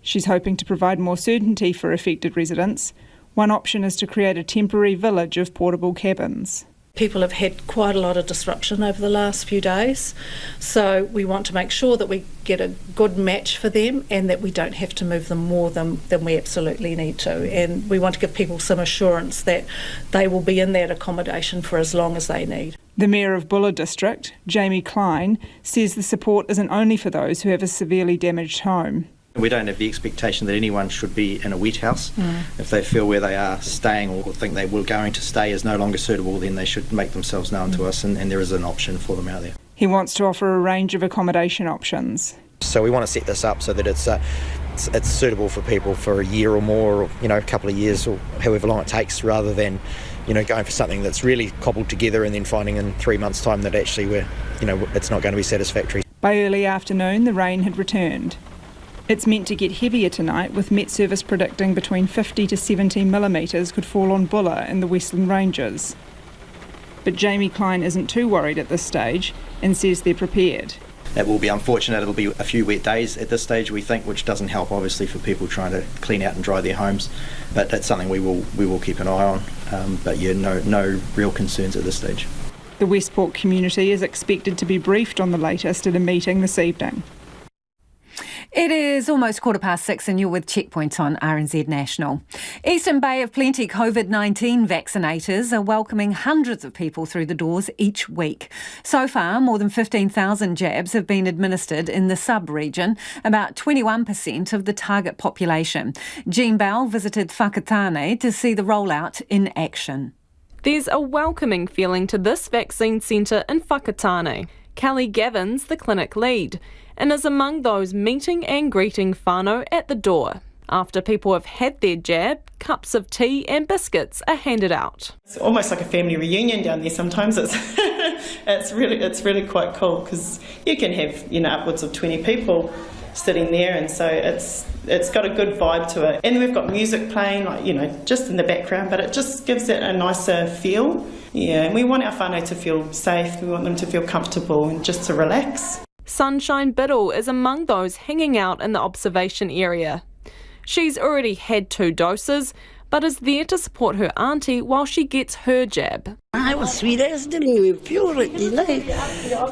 She's hoping to provide more certainty for affected residents. One option is to create a temporary village of portable cabins. People have had quite a lot of disruption over the last few days, so we want to make sure that we get a good match for them and that we don't have to move them more than we absolutely need to. And we want to give people some assurance that they will be in that accommodation for as long as they need. The Mayor of Buller District, Jamie Klein, says the support isn't only for those who have a severely damaged home. We don't have the expectation that anyone should be in a wet house. If they feel where they are staying or think they were going to stay is no longer suitable, then they should make themselves known to us, and there is an option for them out there. He wants to offer a range of accommodation options. So we want to set this up so that it's suitable for people for a year or more, or a couple of years, or however long it takes, rather than going for something that's really cobbled together and then finding in 3 months' time that actually it's not going to be satisfactory. By early afternoon, the rain had returned. It's meant to get heavier tonight, with Met Service predicting between 50 to 70 millimetres could fall on Buller and the Westland Ranges. But Jamie Klein isn't too worried at this stage and says they're prepared. It will be unfortunate, it'll be a few wet days at this stage, we think, which doesn't help obviously for people trying to clean out and dry their homes, but that's something we will keep an eye on, no real concerns at this stage. The Westport community is expected to be briefed on the latest at a meeting this evening. It is almost 6:15 and you're with Checkpoint on RNZ National. Eastern Bay of Plenty COVID-19 vaccinators are welcoming hundreds of people through the doors each week. So far, more than 15,000 jabs have been administered in the sub-region, about 21% of the target population. Jean Bell visited Whakatane to see the rollout in action. There's a welcoming feeling to this vaccine centre in Whakatane. Kelly Gavin's the clinic lead and is among those meeting and greeting whānau at the door. After people have had their jab, cups of tea and biscuits are handed out. It's almost like a family reunion down there sometimes. It's really quite cool because you can have upwards of 20 people sitting there, and so it's got a good vibe to it. And we've got music playing, just in the background, but it just gives it a nicer feel. Yeah, and we want our whānau to feel safe. We want them to feel comfortable and just to relax. Sunshine Biddle is among those hanging out in the observation area. She's already had 2 doses, but is there to support her auntie while she gets her jab. I was sweet as, didn't even feel it,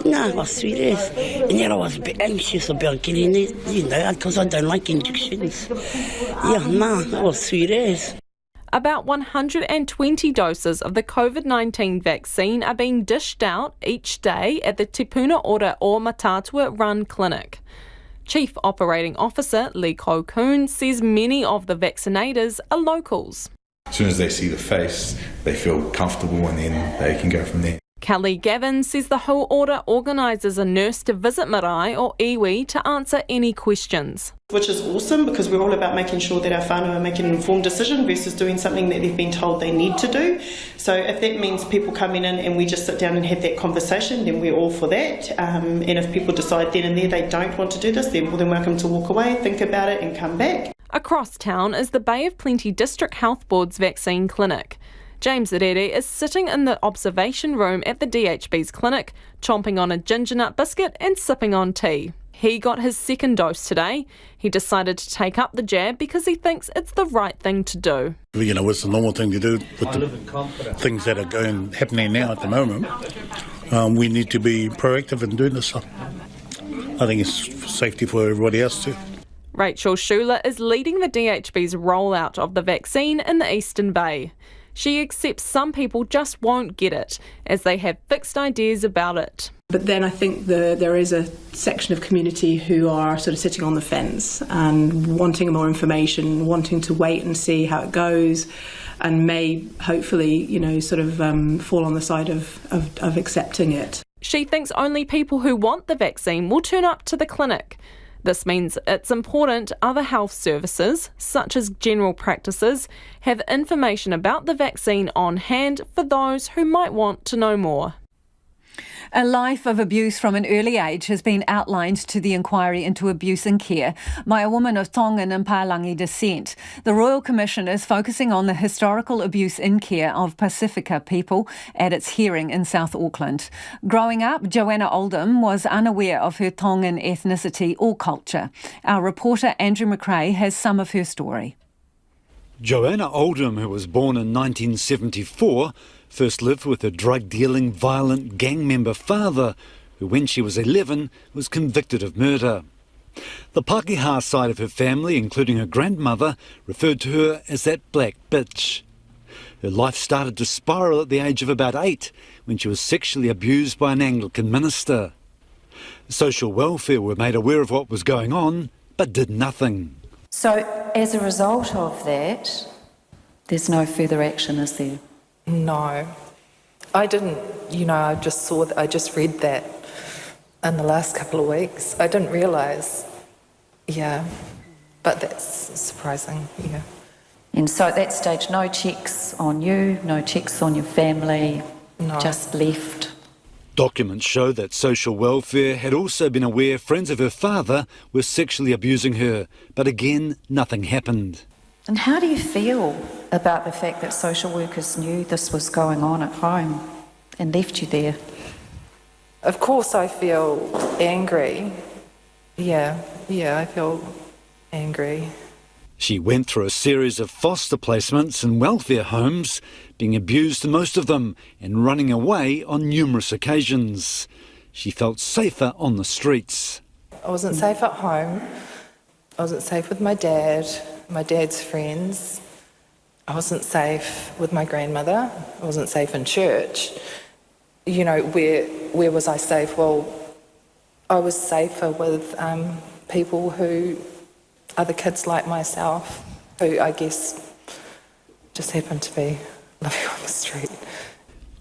No, I was sweet as. And yet I was a bit anxious about getting it, because I don't like injections. I was sweet as. About 120 doses of the COVID-19 vaccine are being dished out each day at the Te Puna Ora o Matatua run clinic. Chief Operating Officer Lee Kokoon says many of the vaccinators are locals. As soon as they see the face, they feel comfortable and then they can go from there. Kelly Gavin says the whole order organises a nurse to visit marae or iwi to answer any questions. Which is awesome because we're all about making sure that our whānau are making an informed decision versus doing something that they've been told they need to do. So if that means people coming in and we just sit down and have that conversation, then we're all for that. And if people decide then and there they don't want to do this, they're more than welcome to walk away, think about it and come back. Across town is the Bay of Plenty District Health Board's vaccine clinic. James Rere is sitting in the observation room at the DHB's clinic, chomping on a ginger nut biscuit and sipping on tea. He got his second dose today. He decided to take up the jab because he thinks it's the right thing to do. It's the normal thing to do with the things that are happening now at the moment. We need to be proactive in doing this. I think it's for safety for everybody else too. Rachel Schuler is leading the DHB's rollout of the vaccine in the Eastern Bay. she accepts some people just won't get it, as they have fixed ideas about it. But then I think there is a section of community who are sort of sitting on the fence and wanting more information, wanting to wait and see how it goes, and may hopefully, sort of fall on the side of accepting it. She thinks only people who want the vaccine will turn up to the clinic. This means it's important other health services, such as general practices, have information about the vaccine on hand for those who might want to know more. A life of abuse from an early age has been outlined to the inquiry into abuse in care by a woman of Tongan and Palangi descent. The Royal Commission is focusing on the historical abuse in care of Pacifica people at its hearing in South Auckland. Growing up, Joanna Oldham was unaware of her Tongan ethnicity or culture. Our reporter Andrew McRae has some of her story. Joanna Oldham, who was born in 1974, first lived with a drug-dealing, violent gang member father, who when she was 11 was convicted of murder. The Pakeha side of her family, including her grandmother, referred to her as that black bitch. Her life started to spiral at the age of about 8, when she was sexually abused by an Anglican minister. Social welfare were made aware of what was going on, but did nothing. So as a result of that, there's no further action, is there? No, I didn't. I just read that in the last couple of weeks. I didn't realise. Yeah, but that's surprising. Yeah. And so at that stage, no checks on you, no checks on your family, no. Just left. Documents show that social welfare had also been aware friends of her father were sexually abusing her, but again, nothing happened. And how do you feel about the fact that social workers knew this was going on at home and left you there? Of course I feel angry. Yeah, I feel angry. She went through a series of foster placements and welfare homes, being abused in most of them and running away on numerous occasions. She felt safer on the streets. I wasn't safe at home. I wasn't safe with my dad's friends. I wasn't safe with my grandmother. I wasn't safe in church. Where was I safe? Well, I was safer with people who, other kids like myself, who I guess just happened to be living on the street.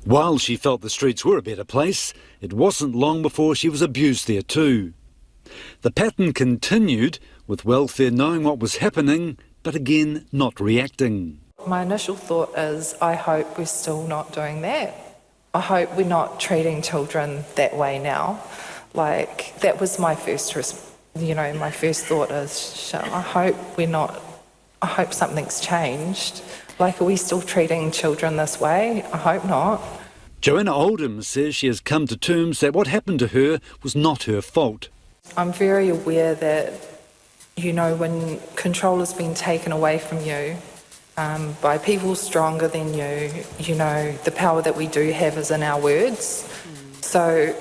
While she felt the streets were a better place, it wasn't long before she was abused there too. The pattern continued, with welfare knowing what was happening, but again not reacting. My initial thought is, I hope we're still not doing that. I hope we're not treating children that way now. That was my first my first thought is, I hope something's changed. Are we still treating children this way? I hope not. Joanna Oldham says she has come to terms that what happened to her was not her fault. I'm very aware that, when control has been taken away from you by people stronger than you, the power that we do have is in our words. So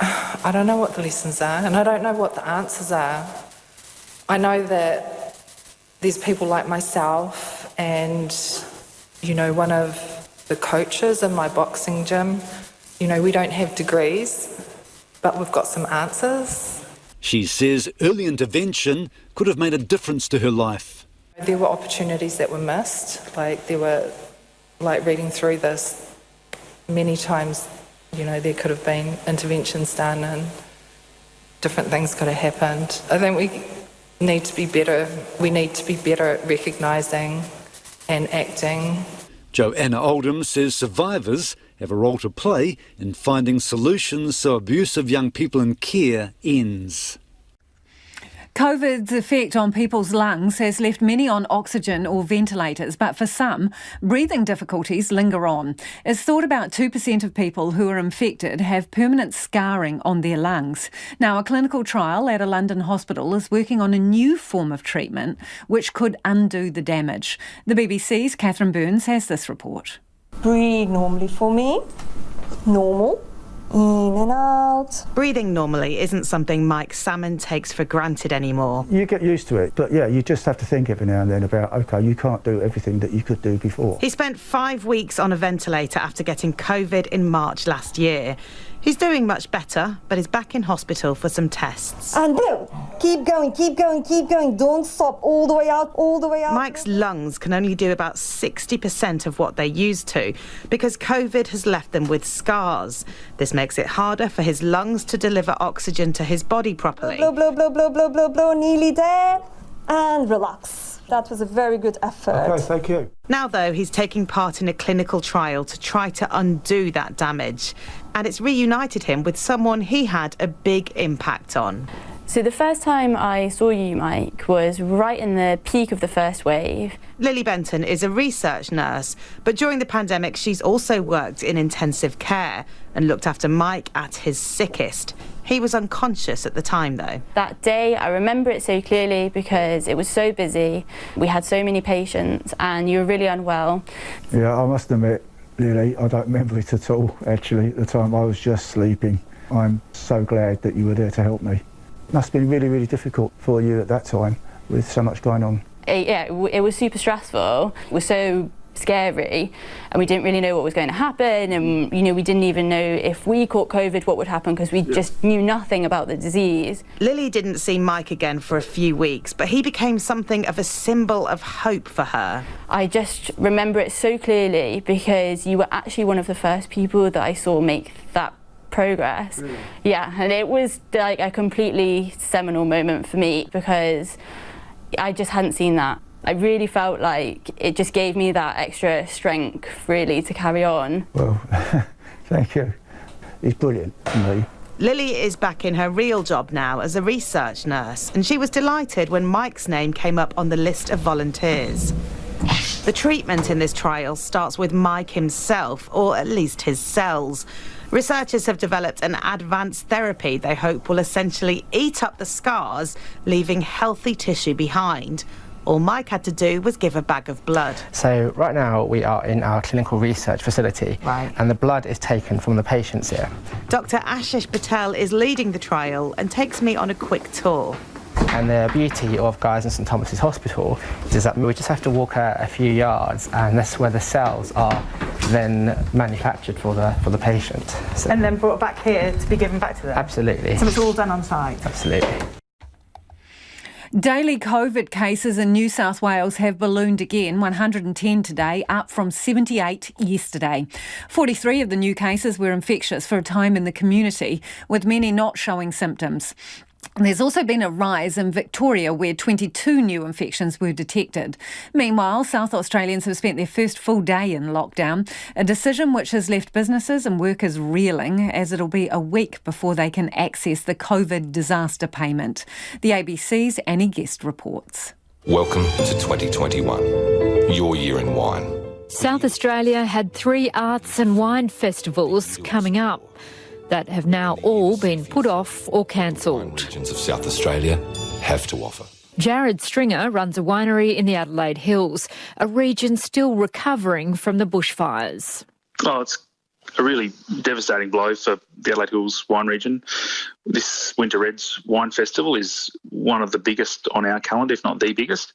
I don't know what the lessons are, and I don't know what the answers are. I know that there's people like myself and, one of the coaches in my boxing gym, we don't have degrees, but we've got some answers. She says early intervention could have made a difference to her life. There were opportunities that were missed. There were, reading through this, many times, there could have been interventions done and different things could have happened. I think we need to be better. We need to be better at recognising and acting. Joanna Oldham says survivors have a role to play in finding solutions so abuse of young people in care ends. COVID's effect on people's lungs has left many on oxygen or ventilators, but for some, breathing difficulties linger on. It's thought about 2% of people who are infected have permanent scarring on their lungs. Now, a clinical trial at a London hospital is working on a new form of treatment which could undo the damage. The BBC's Catherine Burns has this report. Breathe normally for me. Normal. In and out. Breathing normally isn't something Mike Salmon takes for granted anymore. You get used to it, but yeah, you just have to think every now and then about, OK, you can't do everything that you could do before. He spent 5 weeks on a ventilator after getting COVID in March last year. He's doing much better, but is back in hospital for some tests. And Bill, keep going, keep going, keep going. Don't stop. All the way out, all the way out. Mike's lungs can only do about 60% of what they used to because COVID has left them with scars. This makes it harder for his lungs to deliver oxygen to his body properly. Blow, blow, blow, blow, blow, blow, blow. Nearly there. And relax. That was a very good effort. OK, thank you. Now, though, he's taking part in a clinical trial to try to undo that damage. And it's reunited him with someone he had a big impact on. So the first time I saw you, Mike, was right in the peak of the first wave. Lily Benton is a research nurse, but during the pandemic she's also worked in intensive care and looked after Mike at his sickest. He was unconscious at the time, though. That day, I remember it so clearly because it was so busy. We had so many patients and you were really unwell. Yeah, I must admit, Lily, I don't remember it at all, actually. At the time, I was just sleeping. I'm so glad that you were there to help me. It must have been really, really difficult for you at that time with so much going on. It was super stressful. It was so scary and we didn't really know what was going to happen, and we didn't even know if we caught COVID what would happen because we just knew nothing about the disease. Lily didn't see Mike again for a few weeks, but he became something of a symbol of hope for her. I just remember it so clearly because you were actually one of the first people that I saw make that progress. Really? Yeah, and it was like a completely seminal moment for me because I just hadn't seen that. I really felt like it just gave me that extra strength, really, to carry on. Well, thank you. It's brilliant for me. Lily is back in her real job now as a research nurse, and she was delighted when Mike's name came up on the list of volunteers. The treatment in this trial starts with Mike himself, or at least his cells. Researchers have developed an advanced therapy they hope will essentially eat up the scars, leaving healthy tissue behind. All Mike had to do was give a bag of blood. So right now we are in our clinical research facility, and the blood is taken from the patients here. Dr. Ashish Patel is leading the trial and takes me on a quick tour. And the beauty of Guy's and St Thomas's Hospital is that we just have to walk a few yards, and that's where the cells are then manufactured for the patient. So, and then brought back here to be given back to them? Absolutely. So it's all done on site? Absolutely. Daily COVID cases in New South Wales have ballooned again, 110 today, up from 78 yesterday. 43 of the new cases were infectious for a time in the community, with many not showing symptoms. There's also been a rise in Victoria, where 22 new infections were detected. Meanwhile, South Australians have spent their first full day in lockdown, a decision which has left businesses and workers reeling, as it'll be a week before they can access the COVID disaster payment. The ABC's Annie Guest reports. Welcome to 2021, your year in wine. South Australia had 3 arts and wine festivals coming up that have now all been put off or cancelled. Regions of South Australia have to offer. Jared Stringer runs a winery in the Adelaide Hills, a region still recovering from the bushfires. Oh, it's a really devastating blow for the Adelaide Hills wine region. This Winter Reds Wine Festival is one of the biggest on our calendar, if not the biggest,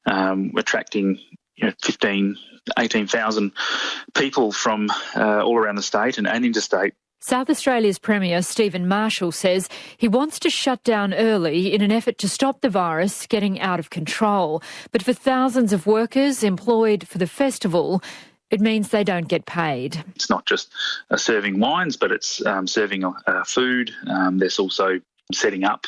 attracting 18,000 people from all around the state and interstate. South Australia's Premier Stephen Marshall says he wants to shut down early in an effort to stop the virus getting out of control. But for thousands of workers employed for the festival, it means they don't get paid. It's not just serving wines, but it's serving food. There's also setting up,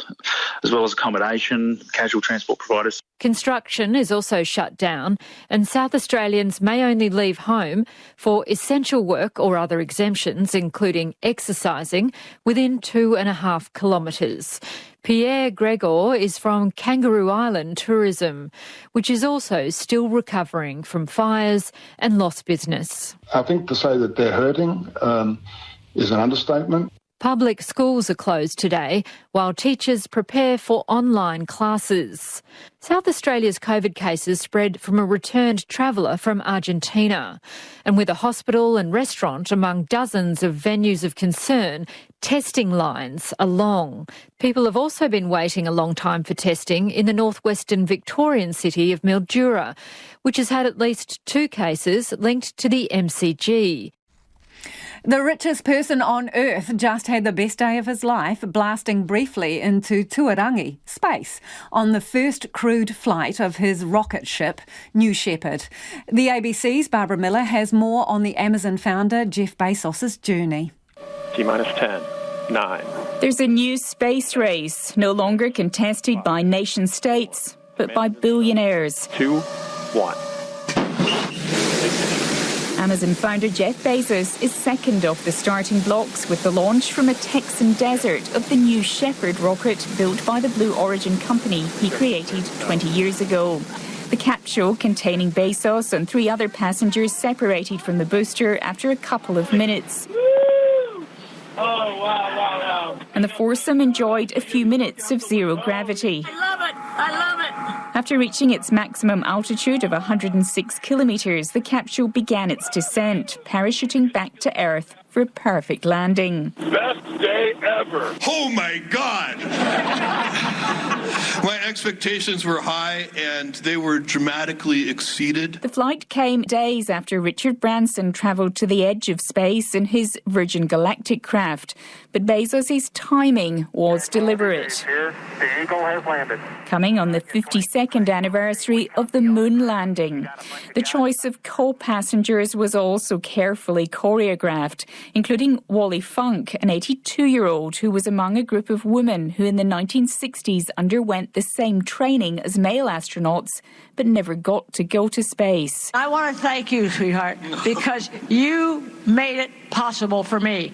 as well as accommodation, casual transport providers. Construction is also shut down, and South Australians may only leave home for essential work or other exemptions, including exercising, within 2.5 kilometres. Pierre Gregor is from Kangaroo Island Tourism, which is also still recovering from fires and lost business. I think to say that they're hurting is an understatement. Public schools are closed today while teachers prepare for online classes. South Australia's COVID cases spread from a returned traveller from Argentina. And with a hospital and restaurant among dozens of venues of concern, testing lines are long. People have also been waiting a long time for testing in the northwestern Victorian city of Mildura, which has had at least 2 cases linked to the MCG. The richest person on Earth just had the best day of his life, blasting briefly into Tuarangi, space, on the first crewed flight of his rocket ship, New Shepard. The ABC's Barbara Miller has more on the Amazon founder Jeff Bezos' journey. T-minus 10, 9. There's a new space race, no longer contested by nation states, but by billionaires. 2, 1. Amazon founder Jeff Bezos is second off the starting blocks with the launch from a Texan desert of the New Shepard rocket built by the Blue Origin company he created 20 years ago. The capsule containing Bezos and 3 other passengers separated from the booster after a couple of minutes. And the foursome enjoyed a few minutes of zero gravity. I love it! I love it! After reaching its maximum altitude of 106 kilometres, the capsule began its descent, parachuting back to Earth for a perfect landing. Best day ever! Oh my God! My expectations were high and they were dramatically exceeded. The flight came days after Richard Branson travelled to the edge of space in his Virgin Galactic craft. But Bezos' timing was deliberate. Here, the Eagle has landed. Coming on the 52nd anniversary of the moon landing. The choice of co-passengers was also carefully choreographed, including Wally Funk, an 82-year-old who was among a group of women who in the 1960s underwent the same training as male astronauts, but never got to go to space. I want to thank you, sweetheart, because you made it possible for me.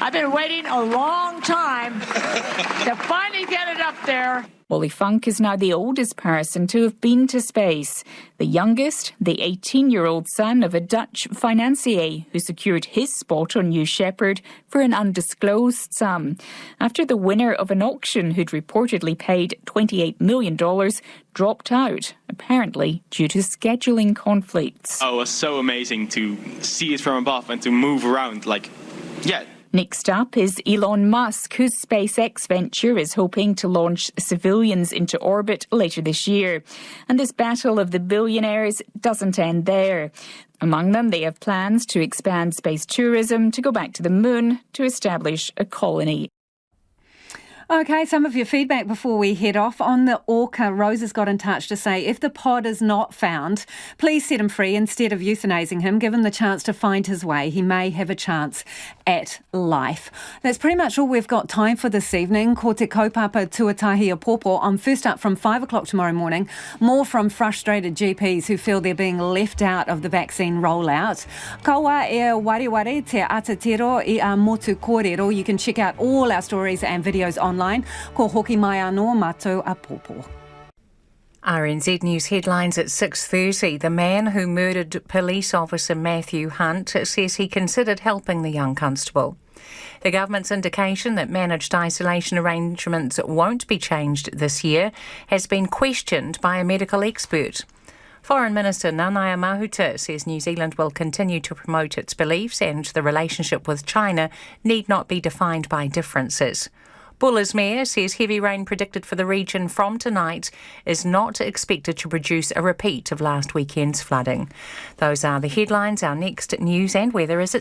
I've been waiting a long time to finally get it up there. Wally Funk is now the oldest person to have been to space. The youngest, the 18-year-old son of a Dutch financier who secured his spot on New Shepard for an undisclosed sum, after the winner of an auction who'd reportedly paid $28 million dropped out, apparently due to scheduling conflicts. Oh, it was so amazing to see it from above and to move around, Next up is Elon Musk, whose SpaceX venture is hoping to launch civilians into orbit later this year. And this battle of the billionaires doesn't end there. Among them, they have plans to expand space tourism, to go back to the moon, to establish a colony. OK, some of your feedback before we head off. On the orca, Rose has got in touch to say if the pod is not found, please set him free instead of euthanasing him. Give him the chance to find his way. He may have a chance at life. That's pretty much all we've got time for this evening. Ko te kaupapa tuatahi a pōpō on First Up from 5 o'clock tomorrow morning. More from frustrated GPs who feel they're being left out of the vaccine rollout. Kaua e wariwari te atatiro I a motu kōrero. You can check out all our stories and videos online. Ko hoki mai anō mātou a pōpō. RNZ News headlines at 6:30. The man who murdered police officer Matthew Hunt says he considered helping the young constable. The government's indication that managed isolation arrangements won't be changed this year has been questioned by a medical expert. Foreign Minister Nanaia Mahuta says New Zealand will continue to promote its beliefs and the relationship with China need not be defined by differences. Buller's Mayor says heavy rain predicted for the region from tonight is not expected to produce a repeat of last weekend's flooding. Those are the headlines. Our next news and weather is at